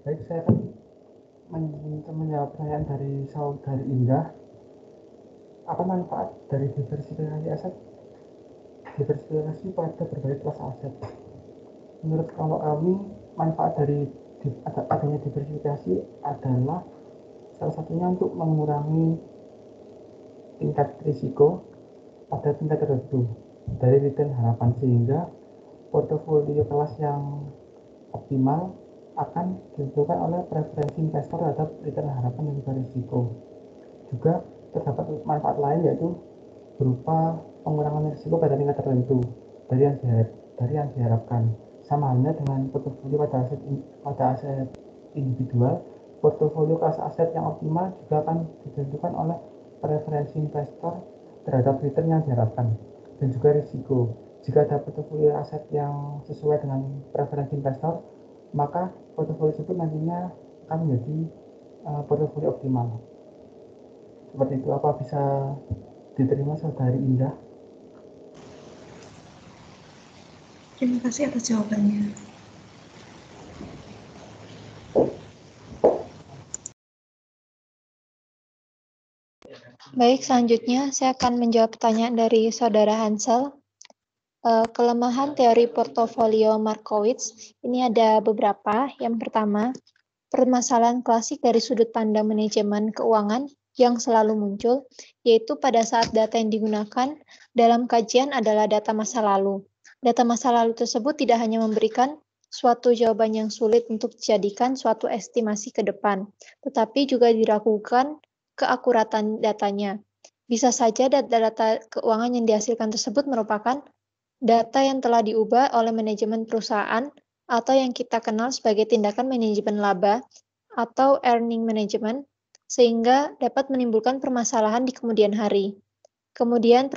Baik, saya akan menjawab pertanyaan dari Saudari Indah. Apa manfaat dari diversifikasi aset? Diversifikasi pada berbagai kelas aset. Menurut kelompok kami, manfaat dari adanya diversifikasi adalah salah satunya untuk mengurangi tingkat risiko pada tingkat tertentu dari return harapan, sehingga portofolio kelas yang optimal akan ditentukan oleh preferensi investor terhadap return harapan dan juga risiko. Juga terdapat manfaat lain, yaitu berupa pengurangan risiko pada tingkat tertentu dari yang diharapkan. Sama halnya dengan portofolio pada aset individual, portofolio kelas aset yang optimal juga akan ditentukan oleh preferensi investor terhadap return yang diharapkan dan juga risiko. Jika ada portofolio aset yang sesuai dengan preferensi investor, maka portofolio tersebut nantinya akan menjadi portofolio optimal. Seperti itu. Apa bisa diterima Saudari Indah? Terima kasih atas jawabannya. Baik, selanjutnya saya akan menjawab pertanyaan dari Saudara Hansel. Kelemahan teori portofolio Markowitz ini ada beberapa. Yang pertama, permasalahan klasik dari sudut pandang manajemen keuangan yang selalu muncul, yaitu pada saat data yang digunakan dalam kajian adalah data masa lalu. Data masa lalu tersebut tidak hanya memberikan suatu jawaban yang sulit untuk dijadikan suatu estimasi ke depan, tetapi juga diragukan keakuratan datanya. Bisa saja data-data keuangan yang dihasilkan tersebut merupakan data yang telah diubah oleh manajemen perusahaan atau yang kita kenal sebagai tindakan manajemen laba atau earning management, sehingga dapat menimbulkan permasalahan di kemudian hari. Kemudian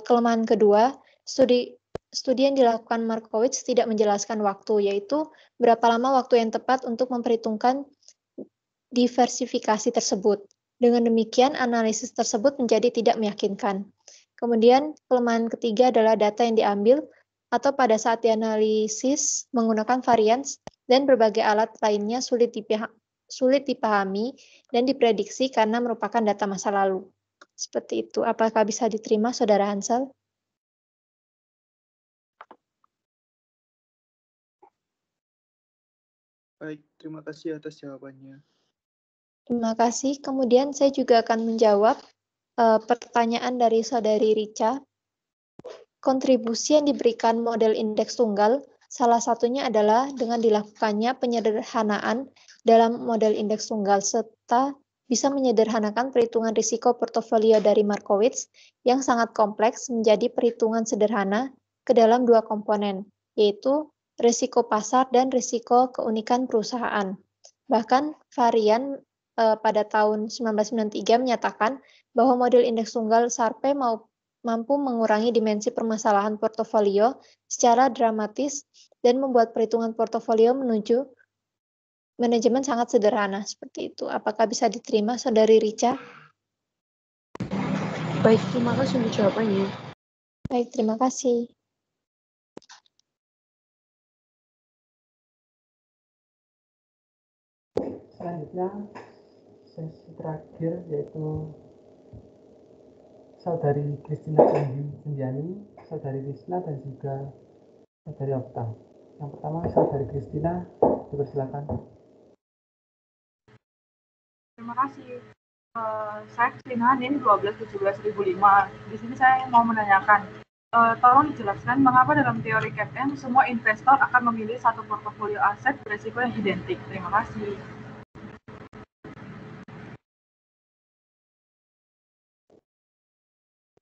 kelemahan kedua, studi yang dilakukan Markowitz tidak menjelaskan waktu, yaitu berapa lama waktu yang tepat untuk memperhitungkan diversifikasi tersebut. Dengan demikian, analisis tersebut menjadi tidak meyakinkan. Kemudian, kelemahan ketiga adalah data yang diambil atau pada saat dianalisis menggunakan varians dan berbagai alat lainnya sulit dipahami dan diprediksi karena merupakan data masa lalu. Seperti itu. Apakah bisa diterima, Saudara Hansel? Baik, terima kasih atas jawabannya. Terima kasih. Kemudian saya juga akan menjawab pertanyaan dari Saudari Rica. Kontribusi yang diberikan model indeks tunggal, salah satunya adalah dengan dilakukannya penyederhanaan dalam model indeks tunggal, serta bisa menyederhanakan perhitungan risiko portofolio dari Markowitz yang sangat kompleks menjadi perhitungan sederhana ke dalam dua komponen, yaitu risiko pasar dan risiko keunikan perusahaan. Bahkan varian pada tahun 1993 menyatakan bahwa model indeks tunggal SARPE mampu mengurangi dimensi permasalahan portofolio secara dramatis dan membuat perhitungan portofolio menuju manajemen sangat sederhana. Seperti itu. Apakah bisa diterima, Saudari Rica? Baik, terima kasih untuk jawabannya. Baik, terima kasih. Selanjutnya, sesi terakhir yaitu Saudari Kristina Indiani, Saudari Risna, dan juga Saudari Okta. Yang pertama, Saudari Kristina, dipersilakan. Terima kasih. Saya Kristina NIM 1217.005. Di sini saya mau menanyakan, tolong dijelaskan mengapa dalam teori CAPM semua investor akan memilih satu portofolio aset berisiko yang identik. Terima kasih.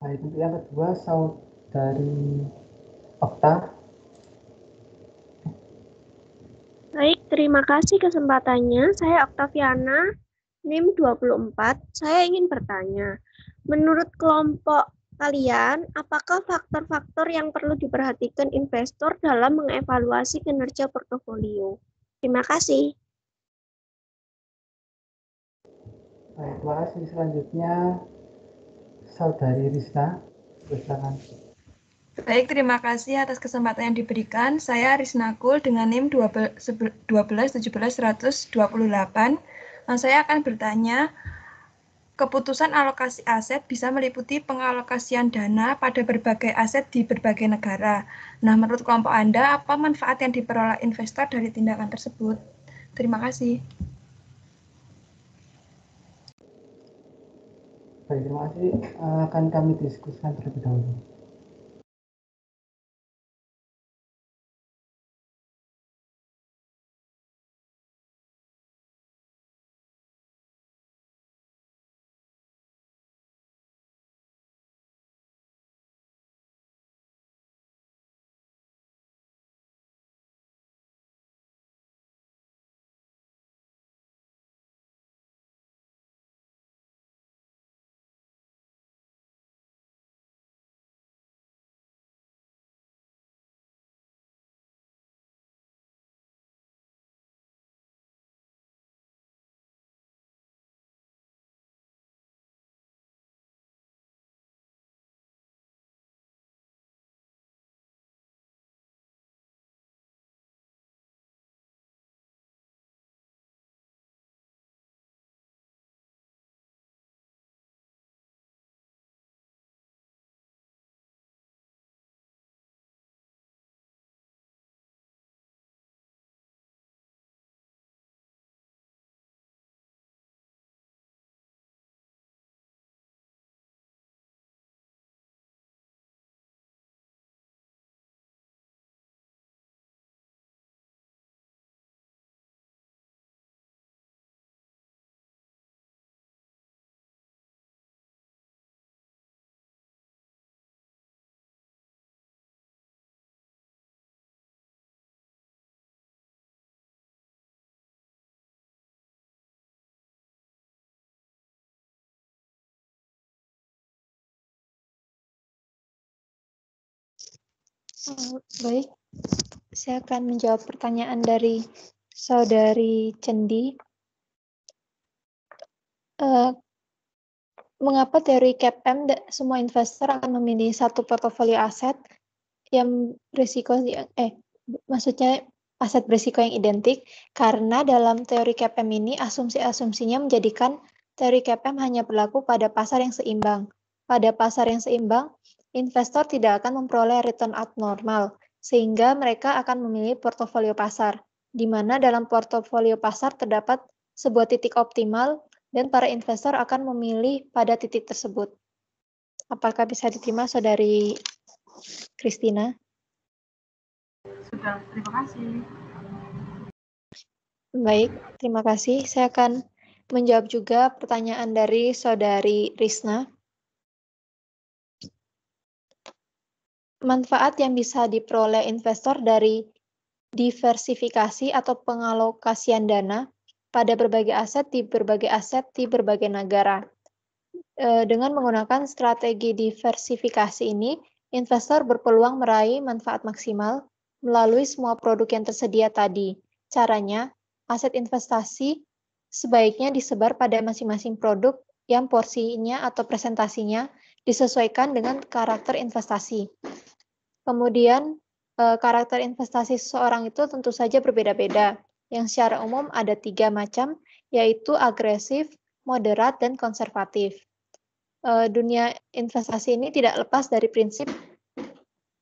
Baik, untuk yang kedua, Saudari Okta. Baik, terima kasih kesempatannya. Saya Oktaviana, NIM 24. Saya ingin bertanya, menurut kelompok kalian, apakah faktor-faktor yang perlu diperhatikan investor dalam mengevaluasi kinerja portofolio? Terima kasih. Baik, terima kasih. Selanjutnya, Saudari Risna, silakan. Baik, terima kasih atas kesempatan yang diberikan. Saya Risna Kul dengan NIM 12171128. Saya akan bertanya, keputusan alokasi aset bisa meliputi pengalokasian dana pada berbagai aset di berbagai negara. Nah, menurut kelompok Anda, apa manfaat yang diperoleh investor dari tindakan tersebut? Terima kasih. Baik, terima kasih. Akan kami diskusikan terlebih dahulu. Baik, saya akan menjawab pertanyaan dari Saudari Cendi. Mengapa teori CAPM semua investor akan memilih satu portofolio aset yang maksudnya aset berisiko yang identik? Karena dalam teori CAPM ini asumsi-asumsinya menjadikan teori CAPM hanya berlaku pada pasar yang seimbang. Pada pasar yang seimbang, investor tidak akan memperoleh return abnormal, sehingga mereka akan memilih portofolio pasar, di mana dalam portofolio pasar terdapat sebuah titik optimal dan para investor akan memilih pada titik tersebut. Apakah bisa diterima, Saudari Christina? Sudah, terima kasih. Baik, terima kasih. Saya akan menjawab juga pertanyaan dari Saudari Risna. Manfaat yang bisa diperoleh investor dari diversifikasi atau pengalokasian dana pada berbagai aset di berbagai negara. Dengan menggunakan strategi diversifikasi ini, investor berpeluang meraih manfaat maksimal melalui semua produk yang tersedia tadi. Caranya, aset investasi sebaiknya disebar pada masing-masing produk yang porsinya atau presentasinya disesuaikan dengan karakter investasi. Kemudian, karakter investasi seseorang itu tentu saja berbeda-beda. Yang secara umum ada 3 macam, yaitu agresif, moderat, dan konservatif. Dunia investasi ini tidak lepas dari prinsip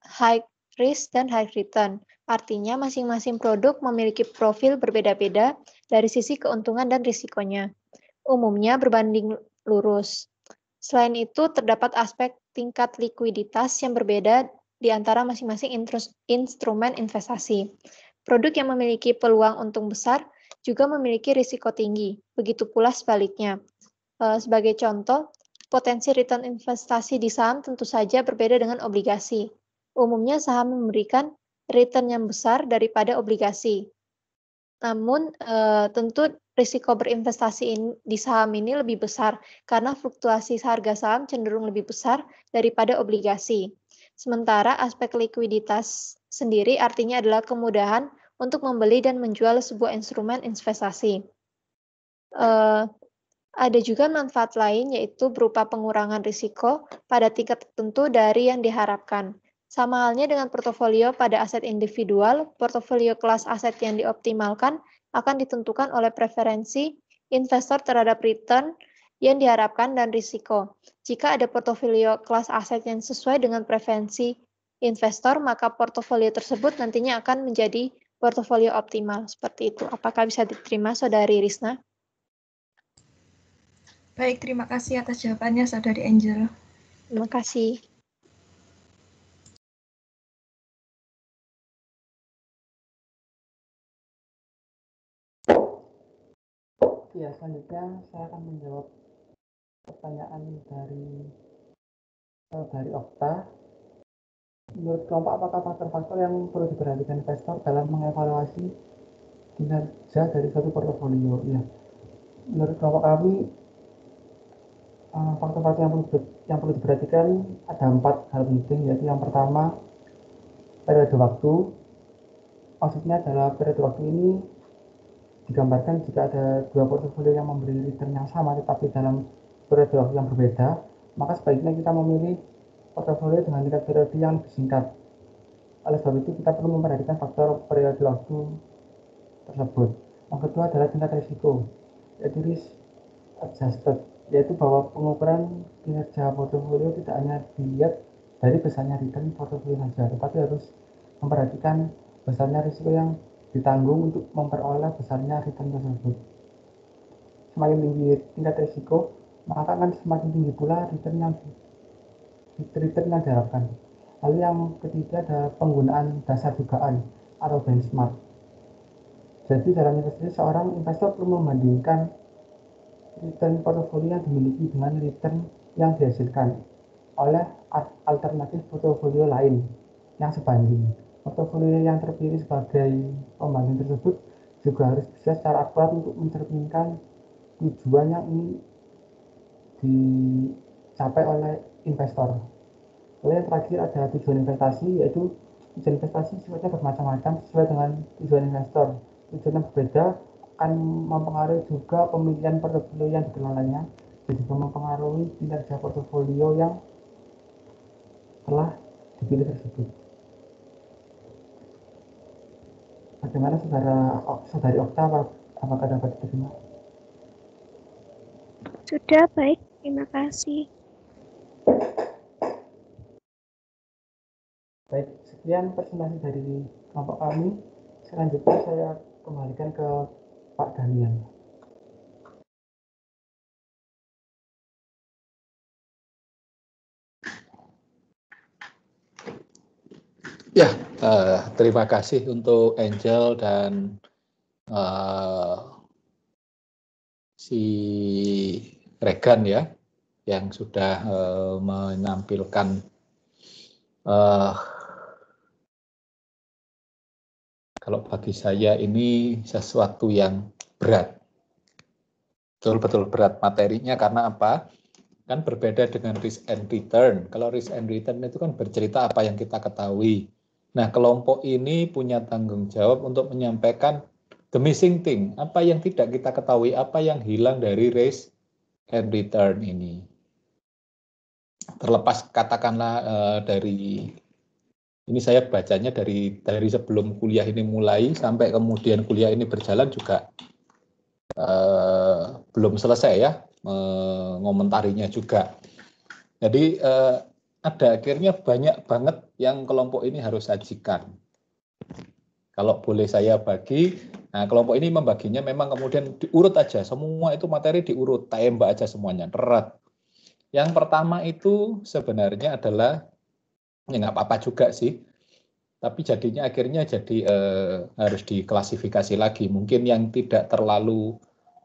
high risk dan high return. Artinya masing-masing produk memiliki profil berbeda-beda dari sisi keuntungan dan risikonya. Umumnya berbanding lurus. Selain itu, terdapat aspek tingkat likuiditas yang berbeda di antara masing-masing instrumen investasi. Produk yang memiliki peluang untung besar juga memiliki risiko tinggi. Begitu pula sebaliknya. Sebagai contoh, potensi return investasi di saham tentu saja berbeda dengan obligasi. Umumnya saham memberikan return yang besar daripada obligasi. Namun, tentu risiko berinvestasi di saham ini lebih besar karena fluktuasi harga saham cenderung lebih besar daripada obligasi. Sementara aspek likuiditas sendiri artinya adalah kemudahan untuk membeli dan menjual sebuah instrumen investasi. Ada juga manfaat lain, yaitu berupa pengurangan risiko pada tingkat tertentu dari yang diharapkan. Sama halnya dengan portofolio pada aset individual, portofolio kelas aset yang dioptimalkan akan ditentukan oleh preferensi investor terhadap return yang diharapkan dan risiko. Jika ada portofolio kelas aset yang sesuai dengan preferensi investor, maka portofolio tersebut nantinya akan menjadi portofolio optimal. Seperti itu. Apakah bisa diterima, Saudari Risna? Baik, terima kasih atas jawabannya, Saudari Angel. Terima kasih. Ya, selanjutnya saya akan menjawab pertanyaan dari Okta. Menurut kelompok, apakah faktor-faktor yang perlu diperhatikan investor dalam mengevaluasi kinerja dari suatu portofolio? Ya, menurut kelompok kami, faktor-faktor yang perlu diperhatikan ada 4 hal penting, yaitu yang pertama, periode waktu. Maksudnya adalah periode waktu ini digambarkan jika ada 2 portofolio yang memberi return yang sama tetapi dalam periode waktu yang berbeda, maka sebaiknya kita memilih portofolio dengan tingkat periode yang lebih singkat. Oleh sebab itu, kita perlu memperhatikan faktor periode waktu tersebut. Yang kedua adalah tingkat risiko, yaitu risk adjusted, yaitu bahwa pengukuran kinerja portofolio tidak hanya dilihat dari besarnya return portofolio saja, tetapi harus memperhatikan besarnya risiko yang ditanggung untuk memperoleh besarnya return tersebut. Semakin tinggi tingkat risiko, maka akan semakin tinggi pula return yang diharapkan. Lalu yang ketiga ada penggunaan dasar dugaan atau benchmark. Jadi dalam investasi, seorang investor perlu membandingkan return portofolio yang dimiliki dengan return yang dihasilkan oleh alternatif portofolio lain yang sebanding. Portofolio yang terpilih sebagai pembanding tersebut juga harus bisa secara akurat untuk mencerminkan tujuan yang ingin dicapai oleh investor. Lalu yang terakhir ada tujuan investasi, yaitu Tujuan investasi sifatnya bermacam-macam sesuai dengan tujuan investor. Tujuan yang berbeda akan mempengaruhi juga pemilihan portofolio yang dikelolanya, dan juga mempengaruhi kinerja portofolio yang telah dipilih tersebut. Bagaimana saudari Okta, apakah dapat diterima? Sudah, baik. Terima kasih. Baik, sekian presentasi dari kelompok kami. Selanjutnya saya kembalikan ke Pak Daniel. Ya, terima kasih untuk Angel dan si Regan ya, yang sudah menampilkan kalau bagi saya ini sesuatu yang berat, betul-betul berat materinya. Karena apa? Kan berbeda dengan risk and return. Kalau risk and return itu kan bercerita apa yang kita ketahui. Nah, kelompok ini punya tanggung jawab untuk menyampaikan the missing thing, apa yang tidak kita ketahui, apa yang hilang dari risk and return ini. Terlepas katakanlah dari ini saya bacanya dari sebelum kuliah ini mulai sampai kemudian kuliah ini berjalan juga belum selesai ya mengomentarinya juga. Jadi ada akhirnya banyak banget yang kelompok ini harus sajikan. Kalau boleh saya bagi, nah kelompok ini membaginya memang kemudian diurut aja, semua itu materi diurut, tembak aja semuanya, erat. Yang pertama itu sebenarnya adalah ya nggak apa-apa juga sih, tapi jadinya akhirnya jadi harus diklasifikasi lagi. Mungkin yang tidak terlalu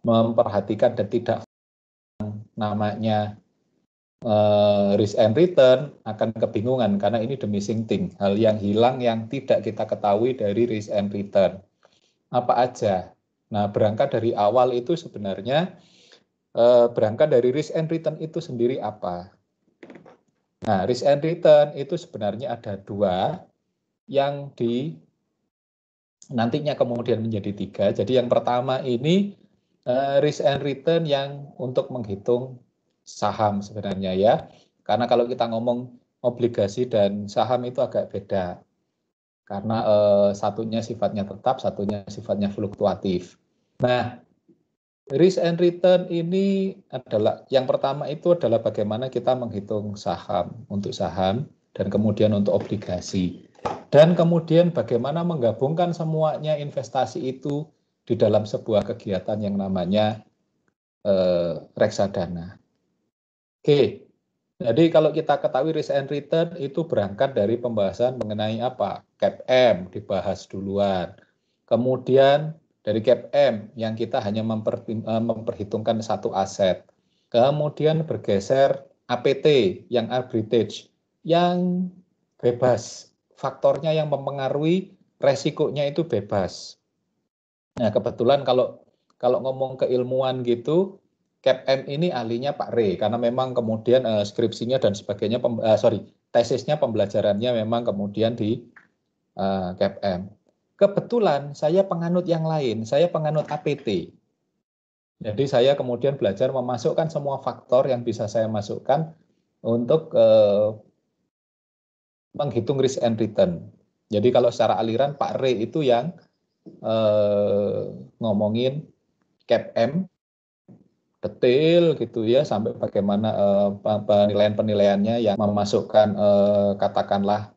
memperhatikan dan tidak namanya risk and return akan kebingungan karena ini the missing thing, hal yang hilang yang tidak kita ketahui dari risk and return. Apa aja? Nah, berangkat dari awal itu sebenarnya berangkat dari risk and return itu sendiri apa? Nah, risk and return itu sebenarnya ada dua yang nantinya kemudian menjadi tiga. Jadi yang pertama ini risk and return yang untuk menghitung saham sebenarnya ya. Karena kalau kita ngomong obligasi dan saham itu agak beda. Karena satunya sifatnya tetap, satunya sifatnya fluktuatif. Nah, risk and return ini adalah yang pertama itu adalah bagaimana kita menghitung saham untuk saham dan kemudian untuk obligasi. Dan kemudian bagaimana menggabungkan semuanya investasi itu di dalam sebuah kegiatan yang namanya reksadana. Oke, jadi kalau kita ketahui risk and return itu berangkat dari pembahasan mengenai apa? CAPM dibahas duluan. Kemudian dari CAPM yang kita hanya memperhitungkan satu aset. Kemudian bergeser APT yang arbitrage, yang bebas. Faktornya yang mempengaruhi resikonya itu bebas. Nah, kebetulan kalau ngomong keilmuan gitu, CAPM ini ahlinya Pak Re, karena memang kemudian skripsinya dan sebagainya, tesisnya pembelajarannya memang kemudian di CAPM. Kebetulan saya penganut yang lain, saya penganut APT. Jadi saya kemudian belajar memasukkan semua faktor yang bisa saya masukkan untuk menghitung risk and return. Jadi kalau secara aliran Pak Re itu yang ngomongin CAPM detail gitu ya, sampai bagaimana penilaian-penilaiannya yang memasukkan katakanlah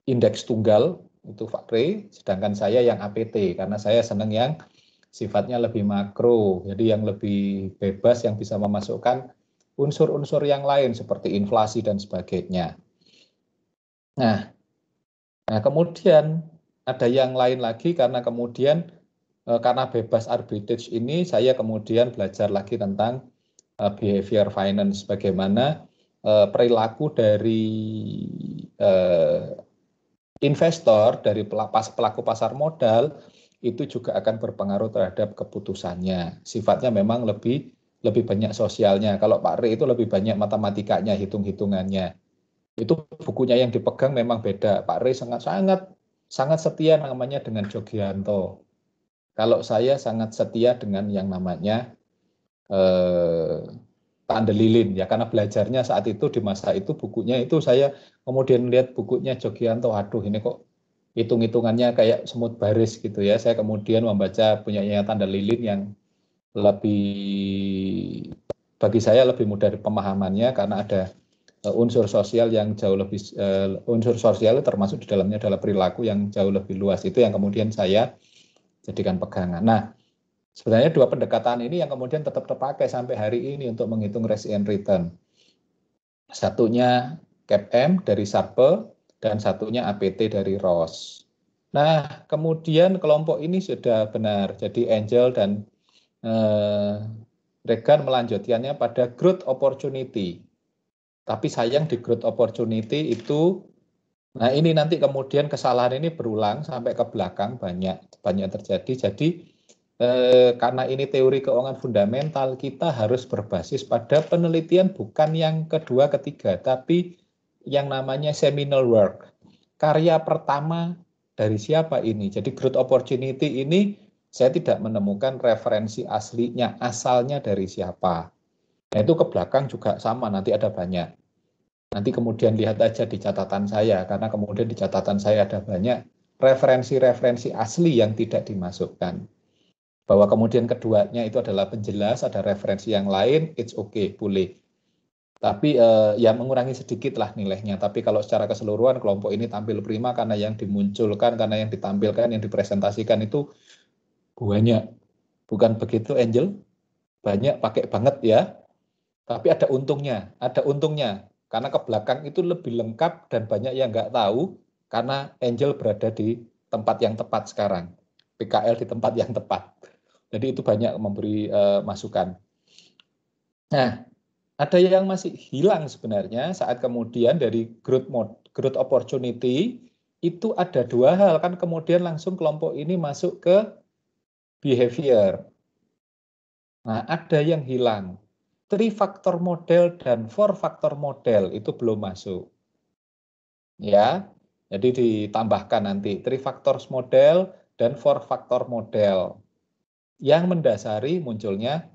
indeks tunggal itu Fakri, sedangkan saya yang APT karena saya senang yang sifatnya lebih makro, jadi yang lebih bebas yang bisa memasukkan unsur-unsur yang lain seperti inflasi dan sebagainya. Nah kemudian ada yang lain lagi karena kemudian karena bebas arbitrage ini saya kemudian belajar lagi tentang behavior finance, bagaimana perilaku dari investor, dari pelaku pasar modal itu juga akan berpengaruh terhadap keputusannya. Sifatnya memang lebih banyak sosialnya. Kalau Pak Re itu lebih banyak matematikanya, hitung-hitungannya. Itu bukunya yang dipegang memang beda. Pak Rey sangat setia namanya dengan Jogianto. Kalau saya sangat setia dengan yang namanya Tandelilin, ya karena belajarnya saat itu di masa itu bukunya itu saya kemudian lihat bukunya Jogianto, aduh ini kok hitung-hitungannya kayak semut baris gitu ya. Saya kemudian membaca punyanya Tandelilin yang lebih, bagi saya lebih mudah pemahamannya karena ada unsur sosial yang jauh lebih, unsur sosial termasuk di dalamnya adalah perilaku yang jauh lebih luas. Itu yang kemudian saya jadikan pegangan. Nah, sebenarnya dua pendekatan ini yang kemudian tetap terpakai sampai hari ini untuk menghitung risk and return. Satunya CAPM dari Sharpe dan satunya APT dari Ross. Nah, kemudian kelompok ini sudah benar. Jadi Angel dan Regan melanjutkannya pada growth opportunity. Tapi sayang di growth opportunity itu, nah ini nanti kemudian kesalahan ini berulang sampai ke belakang banyak terjadi. Jadi karena ini teori keuangan fundamental, kita harus berbasis pada penelitian bukan yang kedua, ketiga, tapi yang namanya seminal work. Karya pertama dari siapa ini? Jadi growth opportunity ini saya tidak menemukan referensi aslinya, asalnya dari siapa. Nah itu ke belakang juga sama, nanti ada banyak. Nanti kemudian lihat aja di catatan saya, karena kemudian di catatan saya ada banyak referensi-referensi asli yang tidak dimasukkan. Bahwa kemudian keduanya itu adalah penjelas, ada referensi yang lain, it's okay, boleh. Tapi ya mengurangi sedikit lah nilainya. Tapi kalau secara keseluruhan kelompok ini tampil prima karena yang dimunculkan, karena yang ditampilkan, yang dipresentasikan itu banyak. Bukan begitu Angel? Banyak, pakai banget ya. Tapi ada untungnya, karena ke belakang itu lebih lengkap dan banyak yang nggak tahu karena Angel berada di tempat yang tepat sekarang, PKL di tempat yang tepat. Jadi itu banyak memberi masukan. Nah, ada yang masih hilang sebenarnya saat kemudian dari growth opportunity itu ada dua hal, kan kemudian langsung kelompok ini masuk ke behavior. Nah, ada yang hilang. 3-factor model dan 4-factor model itu belum masuk. Ya, jadi ditambahkan nanti 3-factor model dan 4-factor model yang mendasari munculnya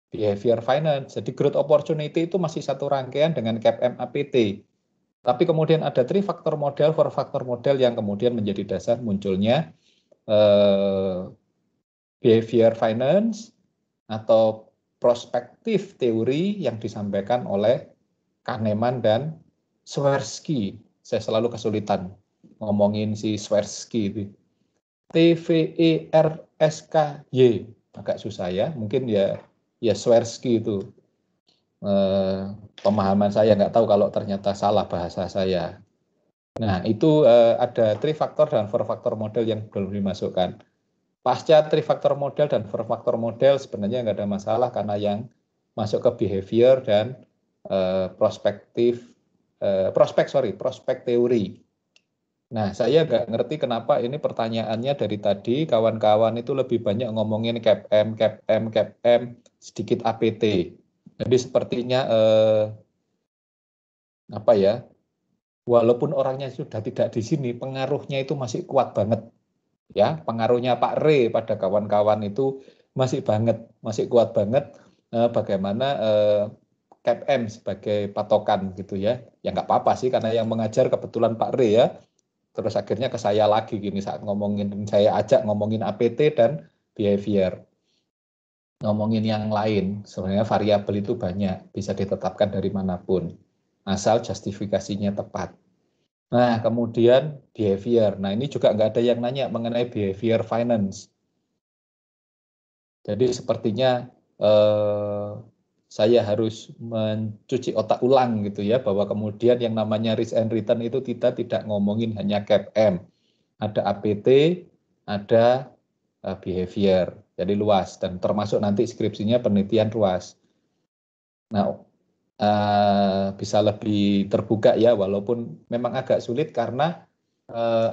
behavior finance. Jadi growth opportunity itu masih satu rangkaian dengan CAPM APT. Tapi kemudian ada 3-factor model, 4-factor model yang kemudian menjadi dasar munculnya behavior finance atau prospektif teori yang disampaikan oleh Kahneman dan Swirsky. Saya selalu kesulitan ngomongin si Swirsky itu. TVERSKY, agak susah ya. Mungkin ya Swirsky itu. Pemahaman saya nggak tahu kalau ternyata salah bahasa saya. Nah itu ada 3-factor dan 4-factor model yang belum dimasukkan. Pasca 3-factor model dan 4-factor model sebenarnya nggak ada masalah karena yang masuk ke behavior dan prospek teori. Nah, saya nggak ngerti kenapa ini pertanyaannya dari tadi kawan-kawan itu lebih banyak ngomongin CAPM, sedikit APT. Jadi sepertinya walaupun orangnya sudah tidak di sini, pengaruhnya itu masih kuat banget. Ya, pengaruhnya Pak Rey pada kawan-kawan itu masih kuat banget. Bagaimana CAPM sebagai patokan gitu ya. Ya nggak apa-apa sih karena yang mengajar kebetulan Pak Rey ya. Terus akhirnya ke saya lagi gini saat saya ajak ngomongin APT dan behavior. Ngomongin yang lain, sebenarnya variabel itu banyak, bisa ditetapkan dari manapun. Asal justifikasinya tepat. Nah, kemudian behavior. Nah, ini juga nggak ada yang nanya mengenai behavior finance. Jadi sepertinya saya harus mencuci otak ulang gitu ya, bahwa kemudian yang namanya risk and return itu kita tidak ngomongin hanya CAPM. Ada APT, ada behavior. Jadi luas dan termasuk nanti skripsinya penelitian luas. Nah, bisa lebih terbuka ya, walaupun memang agak sulit karena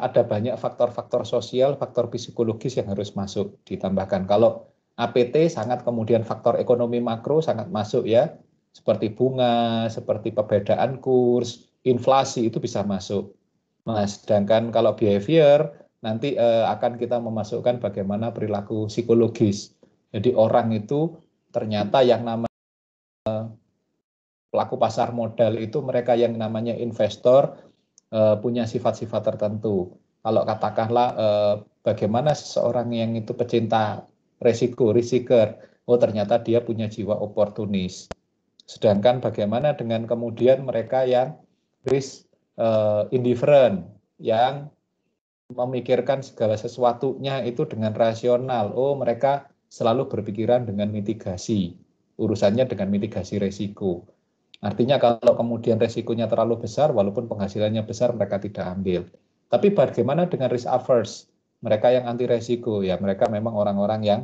ada banyak faktor-faktor sosial, faktor psikologis yang harus masuk ditambahkan. Kalau APT sangat kemudian faktor ekonomi makro sangat masuk ya, seperti bunga, seperti perbedaan kurs, inflasi itu bisa masuk. Nah, sedangkan kalau behavior nanti akan kita memasukkan bagaimana perilaku psikologis. Jadi orang itu ternyata yang namanya pelaku pasar modal itu mereka yang namanya investor punya sifat-sifat tertentu. Kalau katakanlah bagaimana seseorang yang itu pecinta resiko, risker, oh ternyata dia punya jiwa oportunis. Sedangkan bagaimana dengan kemudian mereka yang risk indifferent, yang memikirkan segala sesuatunya itu dengan rasional. Oh, mereka selalu berpikiran dengan mitigasi. Urusannya dengan mitigasi resiko. Artinya kalau kemudian resikonya terlalu besar, walaupun penghasilannya besar, mereka tidak ambil. Tapi bagaimana dengan risk averse? Mereka yang anti resiko, ya mereka memang orang-orang yang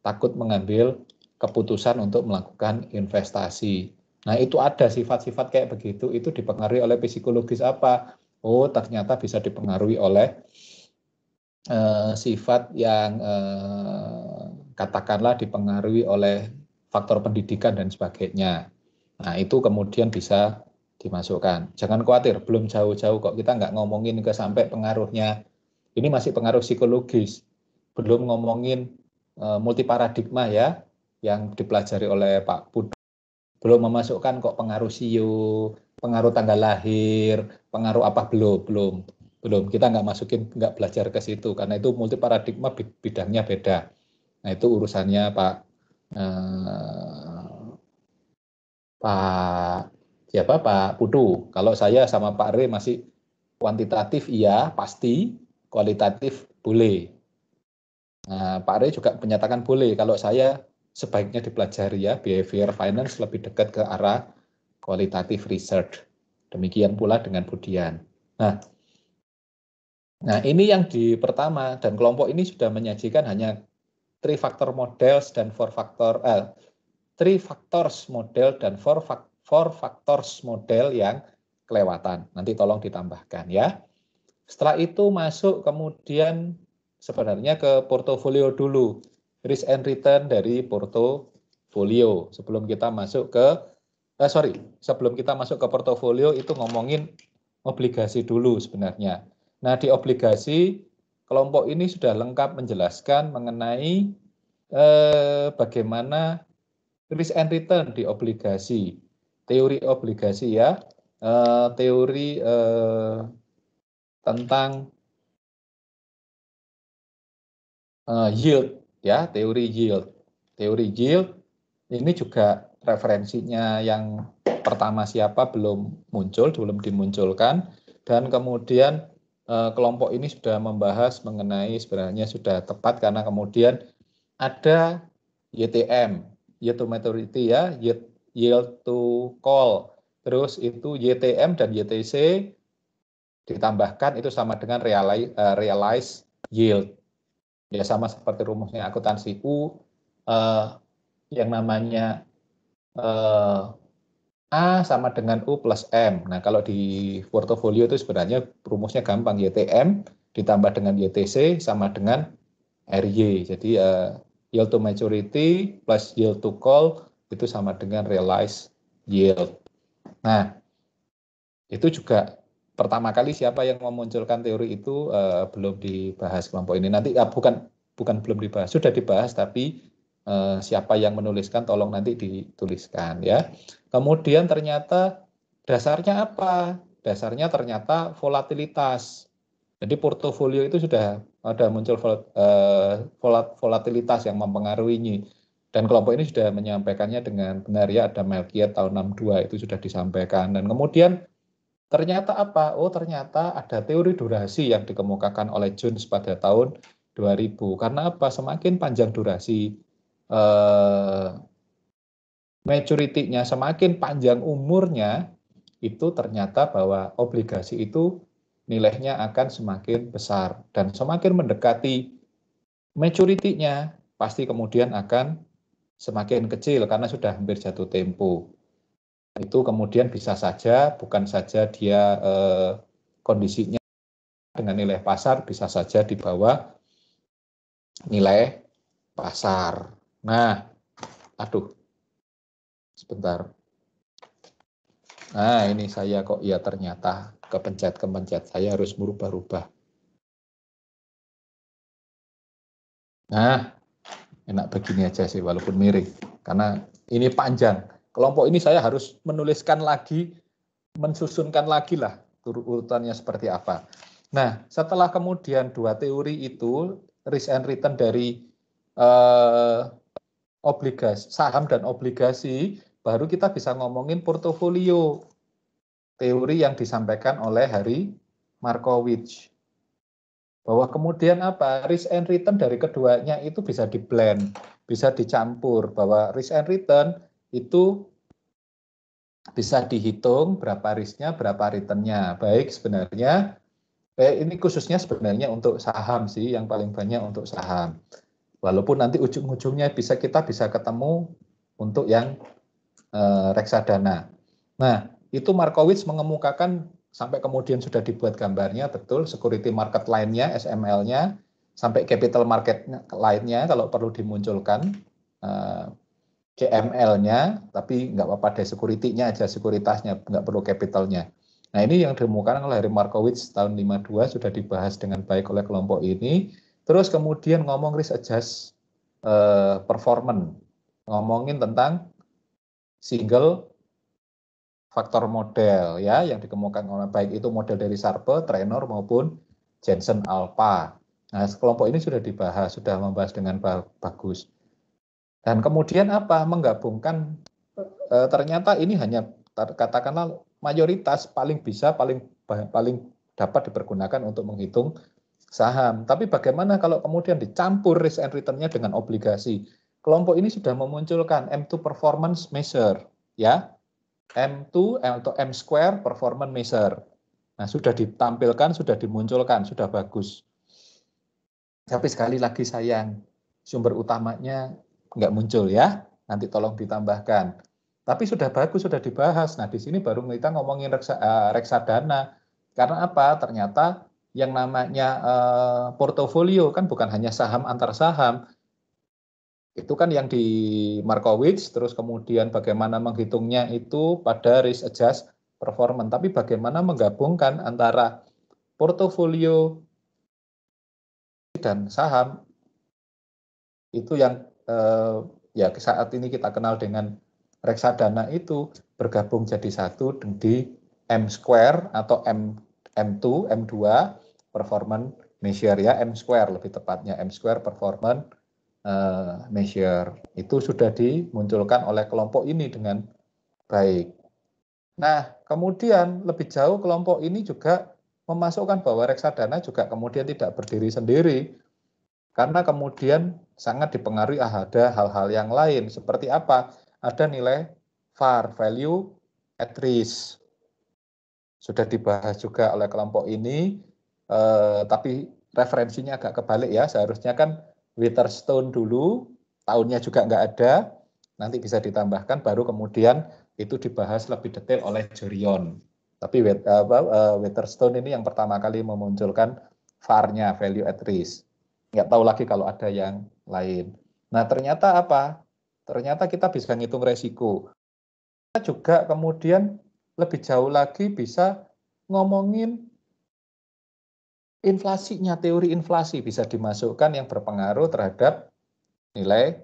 takut mengambil keputusan untuk melakukan investasi. Nah, itu ada sifat-sifat kayak begitu, itu dipengaruhi oleh psikologis apa? Oh, ternyata bisa dipengaruhi oleh sifat yang katakanlah dipengaruhi oleh faktor pendidikan dan sebagainya. Nah, itu kemudian bisa dimasukkan. Jangan khawatir, belum jauh-jauh kok, kita nggak ngomongin ke sampai pengaruhnya. Ini masih pengaruh psikologis. Belum ngomongin multiparadigma ya, yang dipelajari oleh Pak Pudu. Belum memasukkan kok pengaruh sio, pengaruh tanggal lahir, pengaruh apa belum. Kita nggak masukin, nggak belajar ke situ karena itu multiparadigma bidangnya beda. Nah, itu urusannya Pak Pudu. Kalau saya sama Pak Re masih kuantitatif iya pasti, kualitatif boleh. Nah, Pak Re juga menyatakan boleh. Kalau saya sebaiknya dipelajari ya, behavior finance lebih dekat ke arah kualitatif research. Demikian pula dengan Budian. Nah, ini yang di pertama, dan kelompok ini sudah menyajikan hanya 3 factor models dan 4 factors model dan 4 factors model yang kelewatan. Nanti tolong ditambahkan ya. Setelah itu masuk kemudian sebenarnya ke portofolio dulu. Risk and return dari portofolio. Sebelum kita masuk ke portofolio itu ngomongin obligasi dulu sebenarnya. Nah, di obligasi kelompok ini sudah lengkap menjelaskan mengenai bagaimana risk and return di obligasi. Teori obligasi ya, teori tentang yield ya, teori yield. Teori yield ini juga referensinya yang pertama siapa belum dimunculkan, dan kemudian kelompok ini sudah membahas mengenai sebenarnya sudah tepat karena kemudian ada YTM, yield to maturity ya, yield to call, terus itu YTM dan YTC ditambahkan itu sama dengan realized yield. Ya sama seperti rumusnya akuntansi U, yang namanya A sama dengan U plus M. Nah, kalau di portofolio itu sebenarnya rumusnya gampang, YTM ditambah dengan YTC sama dengan RY. Jadi yield to maturity plus yield to call itu sama dengan realized yield. Nah, itu juga pertama kali siapa yang memunculkan teori itu belum dibahas kelompok ini. Nanti bukan belum dibahas, sudah dibahas, tapi siapa yang menuliskan tolong nanti dituliskan ya. Kemudian ternyata dasarnya apa? Dasarnya ternyata volatilitas. Jadi portofolio itu sudah ada muncul volatilitas yang mempengaruhinya. Dan kelompok ini sudah menyampaikannya dengan benar ya, ada Melkiet tahun 62 itu sudah disampaikan. Dan kemudian ternyata apa? Oh, ternyata ada teori durasi yang dikemukakan oleh Jones pada tahun 2000. Karena apa? Semakin panjang durasi maturity-nya, semakin panjang umurnya, itu ternyata bahwa obligasi itu nilainya akan semakin besar. Dan semakin mendekati maturity-nya, pasti kemudian akan semakin kecil karena sudah hampir jatuh tempo. Itu kemudian bisa saja, bukan saja dia kondisinya dengan nilai pasar, bisa saja di bawah nilai pasar. Nah, sebentar. Nah, ini saya kok ya ternyata kepencet-kepencet. Saya harus merubah-rubah. Nah, enak begini aja sih walaupun miring. Karena ini panjang. Kelompok ini saya harus menuliskan lagi, mensusunkan lagi lah urutannya seperti apa. Nah, setelah kemudian dua teori itu, risk and return dari obligasi, saham dan obligasi, baru kita bisa ngomongin portofolio. Teori yang disampaikan oleh Harry Markowitz. Bahwa kemudian apa? Risk and return dari keduanya itu bisa di-blend, bisa dicampur. Bahwa risk and return itu bisa dihitung berapa risknya, berapa returnnya. Baik sebenarnya, ini khususnya sebenarnya untuk saham sih, yang paling banyak untuk saham. Walaupun nanti ujung-ujungnya kita bisa ketemu untuk yang reksadana. Nah, itu Markowitz mengemukakan sampai kemudian sudah dibuat gambarnya, betul, security market line-nya, SML-nya, sampai capital market line-nya kalau perlu dimunculkan, CML-nya, tapi nggak apa-apa deh, security-nya aja, sekuritasnya, nggak perlu capital-nya. Nah, ini yang ditemukan oleh Harry Markowitz tahun 52, sudah dibahas dengan baik oleh kelompok ini. Terus kemudian ngomong risk adjust performance, ngomongin tentang single faktor model ya yang dikemukakan oleh baik itu model dari Sharpe, Traynor maupun Jensen Alpha. Nah, kelompok ini sudah dibahas, sudah membahas dengan bagus. Dan kemudian apa? Menggabungkan ternyata ini hanya katakanlah mayoritas paling dapat dipergunakan untuk menghitung saham. Tapi bagaimana kalau kemudian dicampur risk and return-nya dengan obligasi? Kelompok ini sudah memunculkan M2 performance measure ya. M2 atau M square performance measure. Nah, sudah ditampilkan, sudah dimunculkan, sudah bagus. Tapi sekali lagi sayang, sumber utamanya nggak muncul ya. Nanti tolong ditambahkan. Tapi sudah bagus, sudah dibahas. Nah, di sini baru kita ngomongin reksadana. Karena apa? Ternyata yang namanya portofolio kan bukan hanya saham antar saham. Itu kan yang di Markowitz, terus kemudian bagaimana menghitungnya itu pada risk adjust performance. Tapi bagaimana menggabungkan antara portofolio dan saham, itu yang ya saat ini kita kenal dengan reksadana itu bergabung jadi satu di M square atau M2, M2 performance measure ya, M square lebih tepatnya, M square performance measure. Itu sudah dimunculkan oleh kelompok ini dengan baik. Nah, kemudian lebih jauh kelompok ini juga memasukkan bahwa reksadana juga kemudian tidak berdiri sendiri. Karena kemudian sangat dipengaruhi ada hal-hal yang lain. Seperti apa? Ada nilai VAR, value at risk. Sudah dibahas juga oleh kelompok ini, tapi referensinya agak kebalik ya. Seharusnya kan Witherstone dulu, tahunnya juga nggak ada, nanti bisa ditambahkan, baru kemudian itu dibahas lebih detail oleh Jorion. Tapi Witherstone ini yang pertama kali memunculkan VAR-nya, value at risk. Nggak tahu lagi kalau ada yang lain. Nah, ternyata apa? Ternyata kita bisa ngitung resiko. Kita juga kemudian lebih jauh lagi bisa ngomongin inflasinya, teori inflasi bisa dimasukkan yang berpengaruh terhadap nilai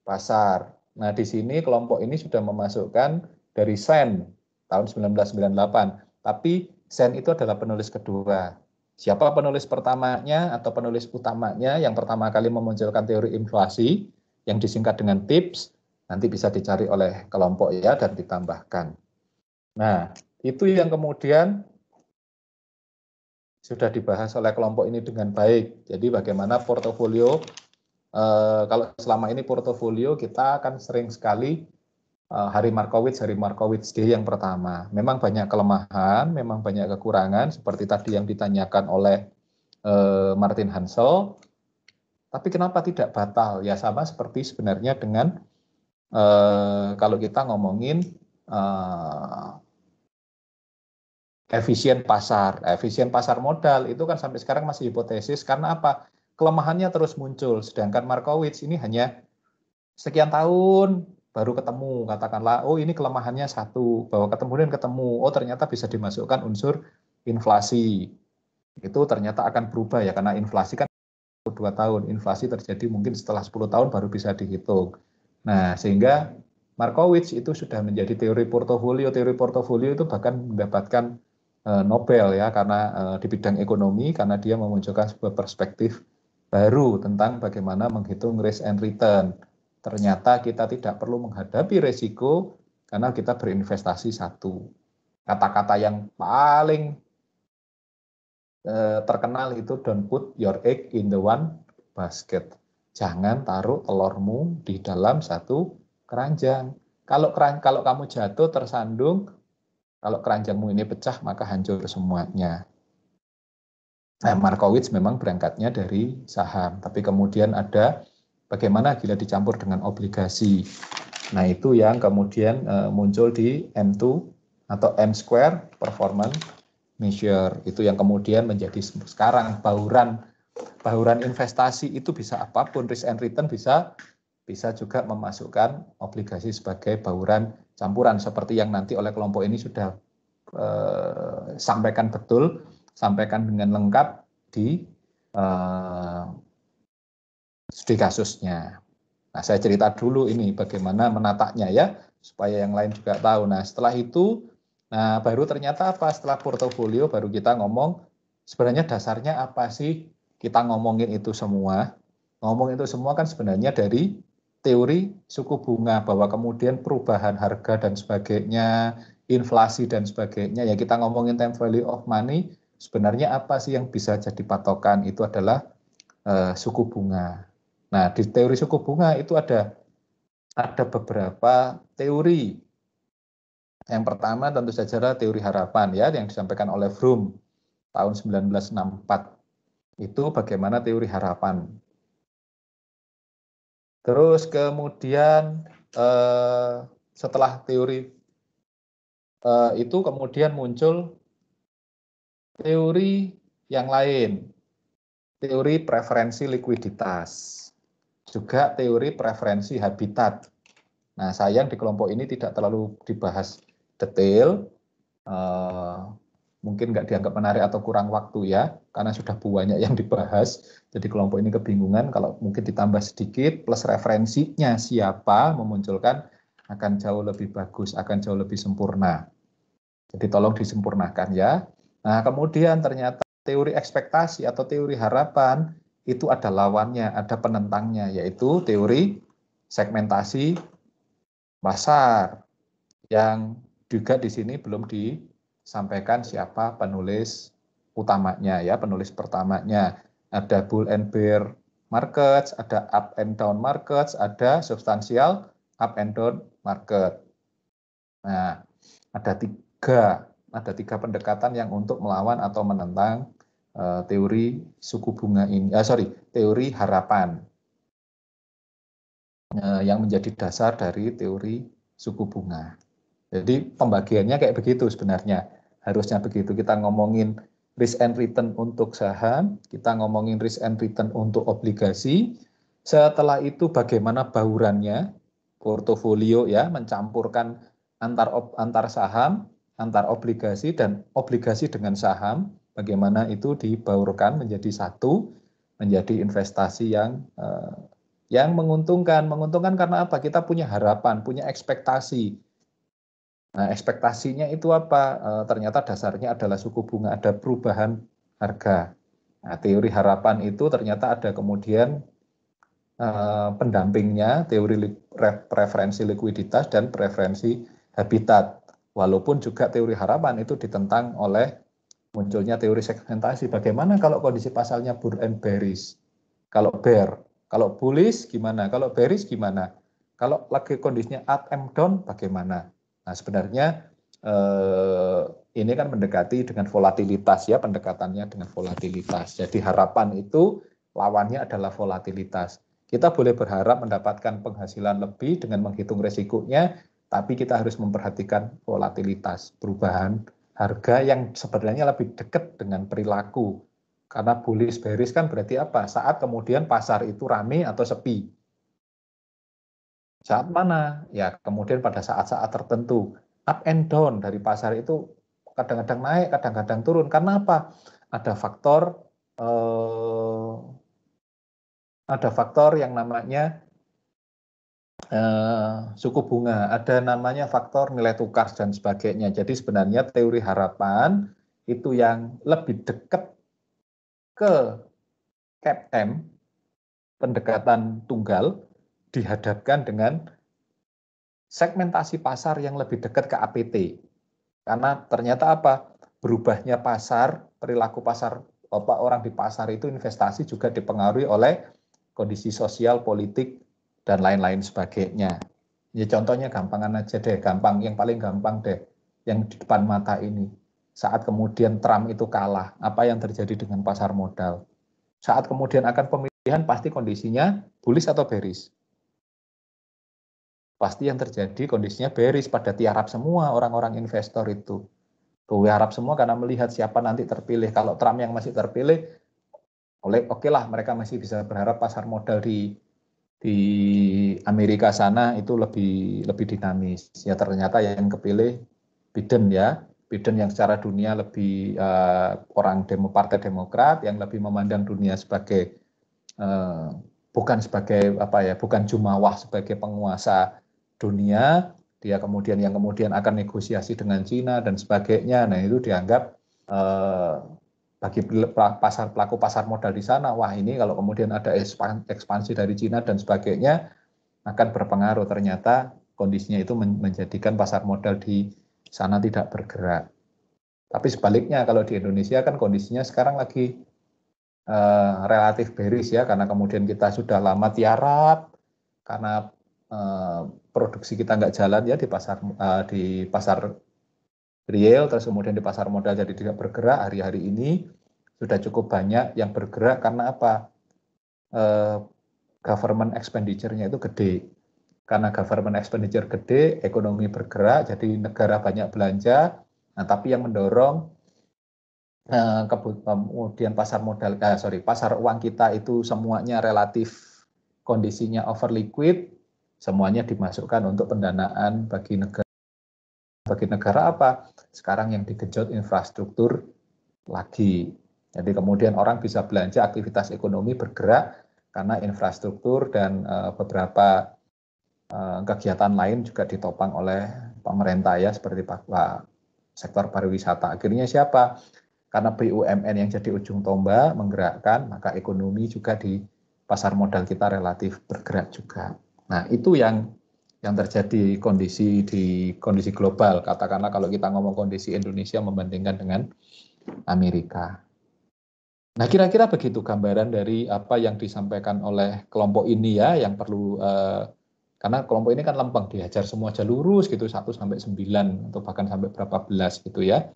pasar. Nah, di sini kelompok ini sudah memasukkan dari Sen tahun 1998. Tapi Sen itu adalah penulis kedua. Siapa penulis pertamanya atau penulis utamanya yang pertama kali memunculkan teori inflasi yang disingkat dengan TIPS, nanti bisa dicari oleh kelompok ya dan ditambahkan. Nah, itu yang kemudian sudah dibahas oleh kelompok ini dengan baik. Jadi bagaimana portofolio, kalau selama ini portofolio kita akan sering sekali Harry Markowitz D yang pertama. Memang banyak kelemahan, memang banyak kekurangan, seperti tadi yang ditanyakan oleh Martin Hansel. Tapi kenapa tidak batal? Ya sama seperti sebenarnya dengan kalau kita ngomongin efisien pasar modal itu kan sampai sekarang masih hipotesis karena apa? Kelemahannya terus muncul. Sedangkan Markowitz ini hanya sekian tahun baru ketemu, katakanlah, oh ini kelemahannya 1, bahwa kemudian ketemu, oh ternyata bisa dimasukkan unsur inflasi. Itu ternyata akan berubah ya, karena inflasi kan 2 tahun, inflasi terjadi mungkin setelah 10 tahun baru bisa dihitung. Nah, sehingga Markowitz itu sudah menjadi teori portofolio itu bahkan mendapatkan Nobel ya, karena di bidang ekonomi, karena dia memunculkan sebuah perspektif baru tentang bagaimana menghitung risk and return. Ternyata kita tidak perlu menghadapi resiko karena kita berinvestasi 1. Kata-kata yang paling terkenal itu don't put your egg in the one basket. Jangan taruh telurmu di dalam satu keranjang. Kalau kamu jatuh tersandung, kalau keranjangmu ini pecah maka hancur semuanya. Nah, Markowitz memang berangkatnya dari saham, tapi kemudian ada bagaimana bila dicampur dengan obligasi. Nah, itu yang kemudian muncul di M2 atau M square performance measure. Itu yang kemudian menjadi sekarang bauran investasi itu bisa apapun, risk and return bisa juga memasukkan obligasi sebagai bauran campuran seperti yang nanti oleh kelompok ini sudah sampaikan betul, sampaikan dengan lengkap di studi kasusnya. Nah, saya cerita dulu ini bagaimana menatanya ya, supaya yang lain juga tahu. Nah, setelah itu, nah baru ternyata apa? Setelah portofolio baru kita ngomong sebenarnya dasarnya apa sih kita ngomongin itu semua. Ngomong itu semua kan sebenarnya dari teori suku bunga, bahwa kemudian perubahan harga dan sebagainya, inflasi dan sebagainya, ya kita ngomongin time value of money, sebenarnya apa sih yang bisa jadi patokan? Itu adalah suku bunga. Nah, di teori suku bunga itu ada beberapa teori. Yang pertama tentu saja adalah teori harapan ya, yang disampaikan oleh Froome tahun 1964. Itu bagaimana teori harapan. Terus kemudian setelah teori itu kemudian muncul teori yang lain, teori preferensi likuiditas, juga teori preferensi habitat. Nah, sayang di kelompok ini tidak terlalu dibahas detail, mungkin nggak dianggap menarik atau kurang waktu ya, karena sudah banyak yang dibahas. Jadi kelompok ini kebingungan, kalau mungkin ditambah sedikit, plus referensinya siapa, memunculkan akan jauh lebih bagus, akan jauh lebih sempurna. Jadi tolong disempurnakan ya. Nah, kemudian ternyata teori ekspektasi atau teori harapan itu ada lawannya, ada penentangnya, yaitu teori segmentasi pasar, yang juga di sini belum disampaikan siapa penulis utamanya ya, penulis pertamanya. Ada bull and bear markets, ada up and down markets, ada substansial up and down market. Nah, ada tiga pendekatan yang untuk melawan atau menentang teori suku bunga ini, teori harapan yang menjadi dasar dari teori suku bunga. Jadi pembagiannya kayak begitu sebenarnya, harusnya begitu. Kita ngomongin risk and return untuk saham, kita ngomongin risk and return untuk obligasi. Setelah itu bagaimana baurannya, portofolio ya, mencampurkan antar saham, antar obligasi, dan obligasi dengan saham, bagaimana itu dibaurkan menjadi satu, menjadi investasi yang menguntungkan. Menguntungkan karena apa? Kita punya harapan, punya ekspektasi. Nah, ekspektasinya itu apa? Ternyata dasarnya adalah suku bunga, ada perubahan harga. Nah, teori harapan itu ternyata ada kemudian pendampingnya, teori preferensi likuiditas dan preferensi habitat. Walaupun juga teori harapan itu ditentang oleh munculnya teori segmentasi. Bagaimana kalau kondisi pasalnya bull and bearish? Kalau bear, kalau bullish gimana? Kalau bearish gimana? Kalau lagi kondisinya up and down bagaimana? Nah, sebenarnya ini kan mendekati dengan volatilitas ya, pendekatannya dengan volatilitas. Jadi harapan itu lawannya adalah volatilitas. Kita boleh berharap mendapatkan penghasilan lebih dengan menghitung resikonya, tapi kita harus memperhatikan volatilitas, perubahan harga yang sebenarnya lebih dekat dengan perilaku. Karena bullish bearish kan berarti apa? Saat kemudian pasar itu rame atau sepi. Saat mana? Ya kemudian pada saat-saat tertentu. Up and down dari pasar itu kadang-kadang naik, kadang-kadang turun. Karena apa? Ada faktor yang namanya suku bunga, ada namanya faktor nilai tukar dan sebagainya. Jadi sebenarnya teori harapan itu yang lebih dekat ke CAPM, pendekatan tunggal, dihadapkan dengan segmentasi pasar yang lebih dekat ke APT. Karena ternyata apa? Berubahnya pasar, perilaku pasar, orang di pasar itu investasi juga dipengaruhi oleh kondisi sosial, politik, dan lain-lain sebagainya. Ya contohnya gampangan aja deh, yang paling gampang deh, yang di depan mata ini. Saat kemudian Trump itu kalah, apa yang terjadi dengan pasar modal? Saat kemudian akan pemilihan, pasti kondisinya bullish atau bearish? Pasti yang terjadi kondisinya bearish, pada tiarap semua orang-orang investor itu. Tiarap semua karena melihat siapa nanti terpilih. Kalau Trump yang masih terpilih, oke lah mereka masih bisa berharap pasar modal di Amerika sana itu lebih dinamis. Ya ternyata yang kepilih Biden ya. Biden yang secara dunia lebih Partai Demokrat yang lebih memandang dunia sebagai bukan jumawah sebagai penguasa dunia, dia yang kemudian akan negosiasi dengan Cina dan sebagainya. Nah itu dianggap bagi pelaku pasar modal di sana, wah ini kalau kemudian ada ekspansi dari Cina dan sebagainya akan berpengaruh. Ternyata kondisinya itu menjadikan pasar modal di sana tidak bergerak. Tapi sebaliknya kalau di Indonesia kan kondisinya sekarang lagi relatif bearish ya, karena kemudian kita sudah lama tiarap, karena produksi kita nggak jalan ya di pasar real, terus kemudian di pasar modal jadi tidak bergerak. Hari-hari ini sudah cukup banyak yang bergerak karena apa? Government expenditure-nya itu gede. Karena government expenditure gede, ekonomi bergerak, jadi negara banyak belanja. Nah, tapi yang mendorong kemudian pasar uang kita itu semuanya relatif kondisinya over liquid, semuanya dimasukkan untuk pendanaan bagi negara. Bagi negara apa? Sekarang yang digenjot infrastruktur lagi. Jadi kemudian orang bisa belanja, aktivitas ekonomi bergerak karena infrastruktur dan beberapa kegiatan lain juga ditopang oleh pemerintah ya, seperti sektor pariwisata. Akhirnya siapa? Karena BUMN yang jadi ujung tombak menggerakkan, maka ekonomi juga di pasar modal kita relatif bergerak juga. Nah itu yang terjadi di kondisi global. Katakanlah kalau kita ngomong kondisi Indonesia membandingkan dengan Amerika. Nah kira-kira begitu gambaran dari apa yang disampaikan oleh kelompok ini ya, yang perlu karena kelompok ini kan lempeng, diajar semua aja lurus gitu 1 sampai 9 atau bahkan sampai berapa belas gitu ya.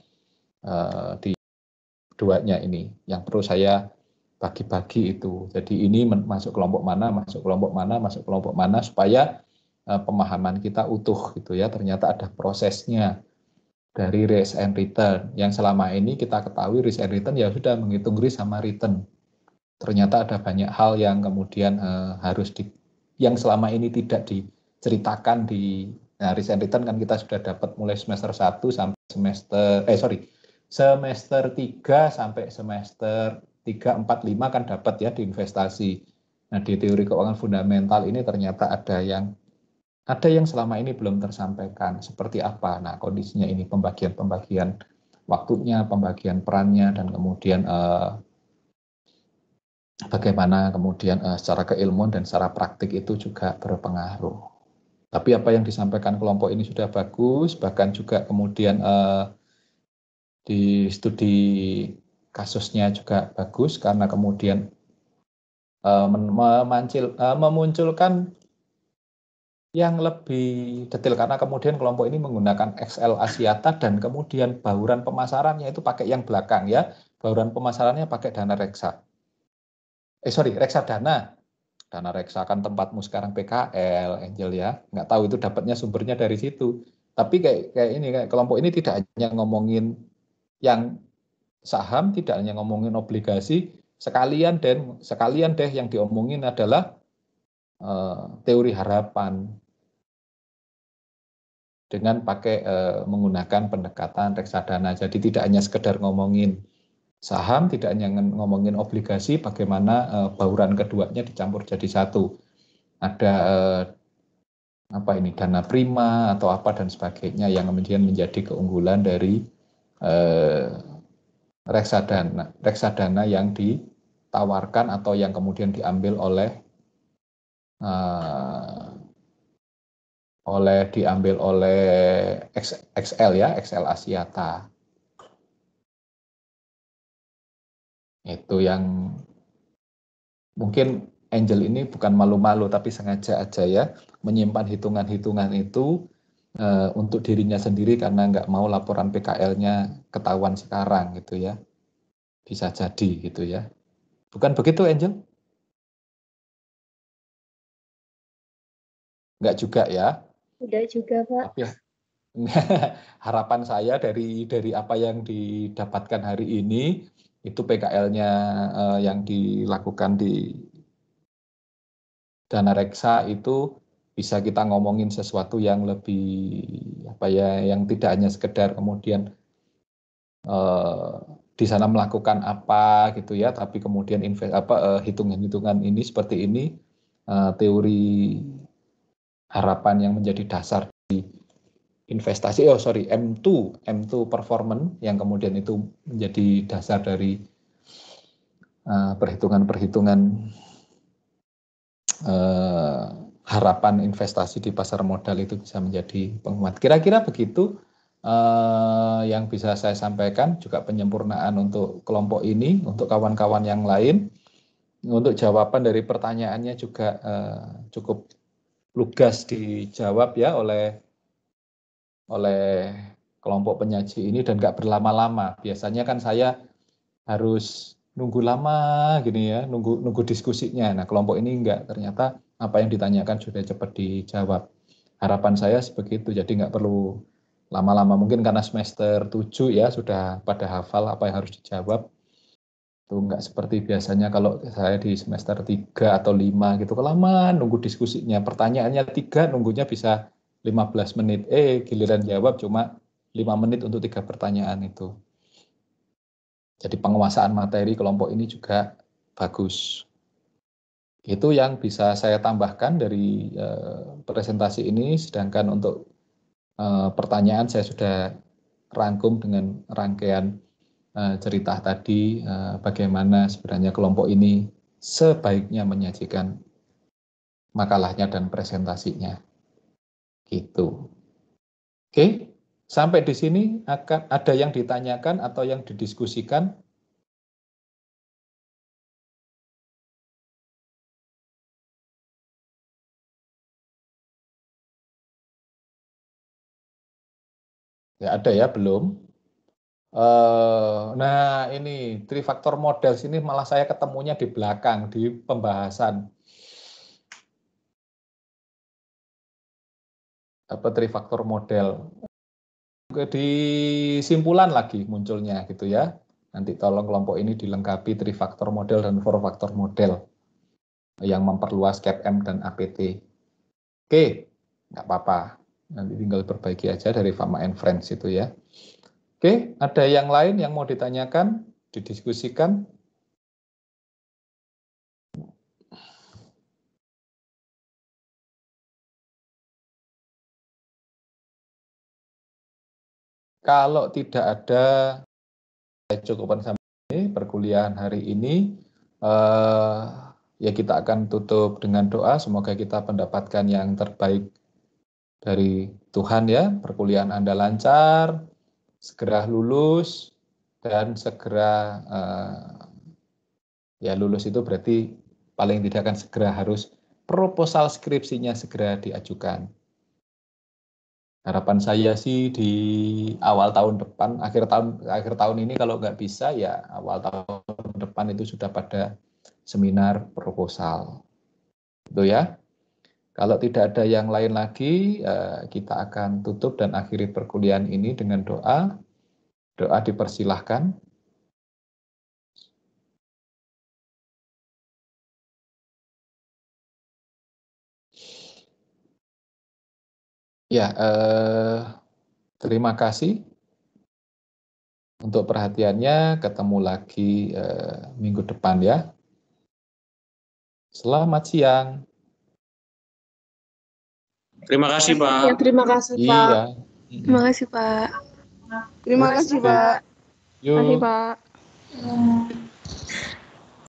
Di keduanya ini yang perlu saya bagi-bagi itu. Jadi ini masuk kelompok mana, masuk kelompok mana, masuk kelompok mana supaya pemahaman kita utuh gitu ya. Ternyata ada prosesnya dari risk and return. Yang selama ini kita ketahui risk and return ya sudah menghitung risk sama return. Ternyata ada banyak hal yang kemudian yang selama ini tidak diceritakan di risk and return kan kita sudah dapat mulai semester 1 sampai semester 3 sampai semester 3, 4, 5 kan dapat ya di investasi. Nah di teori keuangan fundamental ini ternyata ada yang selama ini belum tersampaikan. Seperti apa? Nah kondisinya ini pembagian waktunya, pembagian perannya, dan kemudian bagaimana kemudian secara keilmuan dan secara praktik itu juga berpengaruh. Tapi apa yang disampaikan kelompok ini sudah bagus, bahkan juga kemudian di studi kasusnya juga bagus karena kemudian memunculkan yang lebih detail karena kemudian kelompok ini menggunakan Excel Asiata dan kemudian bauran pemasarannya itu pakai yang belakang ya, bauran pemasarannya pakai dana reksa. Reksadana. Dana reksa kan tempatmu sekarang PKL, Angel ya. Nggak tahu itu dapatnya sumbernya dari situ. Tapi kayak kelompok ini tidak hanya ngomongin yang saham, tidak hanya ngomongin obligasi, sekalian deh yang diomongin adalah teori harapan. dengan pakai menggunakan pendekatan reksadana. Jadi tidak hanya sekedar ngomongin saham, tidak hanya ngomongin obligasi, bagaimana bauran keduanya dicampur jadi satu. Ada apa ini, dana prima atau apa dan sebagainya yang kemudian menjadi keunggulan dari reksadana yang ditawarkan atau yang kemudian diambil oleh XL ya, XL Axiata. Itu yang mungkin Angel ini bukan malu-malu tapi sengaja aja ya menyimpan hitungan-hitungan itu untuk dirinya sendiri karena nggak mau laporan PKL-nya ketahuan sekarang gitu ya. Bisa jadi gitu ya. Bukan begitu Angel? Enggak juga ya? Tidak juga, Pak. Tapi harapan saya dari apa yang didapatkan hari ini itu PKL-nya yang dilakukan di dana reksa itu bisa kita ngomongin sesuatu yang lebih apa ya, yang tidak hanya sekedar kemudian di sana melakukan apa gitu ya, tapi kemudian hitungan-hitungan ini seperti ini, teori harapan yang menjadi dasar di investasi, M2 performance yang kemudian itu menjadi dasar dari perhitungan-perhitungan harapan investasi di pasar modal itu bisa menjadi penguat. Kira-kira begitu yang bisa saya sampaikan, juga penyempurnaan untuk kelompok ini, untuk kawan-kawan yang lain. Untuk jawaban dari pertanyaannya juga cukup lugas dijawab ya oleh kelompok penyaji ini dan nggak berlama-lama. Biasanya kan saya harus nunggu lama gini ya, nunggu diskusinya. Nah, kelompok ini enggak, ternyata apa yang ditanyakan sudah cepat dijawab. Harapan saya sebegitu, jadi nggak perlu lama-lama. Mungkin karena semester 7 ya sudah pada hafal apa yang harus dijawab. Itu enggak seperti biasanya kalau saya di semester 3 atau 5 gitu, kelamaan nunggu diskusinya. Pertanyaannya 3, nunggunya bisa 15 menit. Giliran jawab cuma 5 menit untuk 3 pertanyaan itu. Jadi penguasaan materi kelompok ini juga bagus. Itu yang bisa saya tambahkan dari presentasi ini, sedangkan untuk pertanyaan saya sudah rangkum dengan rangkaian cerita tadi, bagaimana sebenarnya kelompok ini sebaiknya menyajikan makalahnya dan presentasinya. Gitu. Oke, sampai di sini akan ada yang ditanyakan atau yang didiskusikan? Ya ada ya, belum. Nah ini trifaktor model sini malah saya ketemunya di belakang di pembahasan apa trifaktor model, di simpulan lagi munculnya gitu ya. Nanti tolong kelompok ini dilengkapi trifaktor model dan four faktor model yang memperluas CAPM dan APT. Oke, nggak apa-apa, nanti tinggal perbaiki aja dari Fama and Friends itu ya. Oke, ada yang lain yang mau ditanyakan, didiskusikan? Kalau tidak ada, saya cukupkan sampai ini perkuliahan hari ini. Ya kita akan tutup dengan doa, semoga kita mendapatkan yang terbaik dari Tuhan ya. Perkuliahan Anda lancar, segera lulus, dan segera ya lulus itu berarti paling tidak kan segera harus proposal skripsinya segera diajukan. Harapan saya sih di awal tahun depan, akhir tahun ini kalau nggak bisa ya awal tahun depan itu sudah pada seminar proposal. Itu ya. Kalau tidak ada yang lain lagi, kita akan tutup dan akhiri perkuliahan ini dengan doa. Doa dipersilahkan. Ya, terima kasih untuk perhatiannya. Ketemu lagi minggu depan ya. Selamat siang. Terima kasih, Pak. Ya, terima kasih, Pak. Iya. Terima kasih, Pak. Terima kasih, Pak. Yuk. Terima kasih, Pak.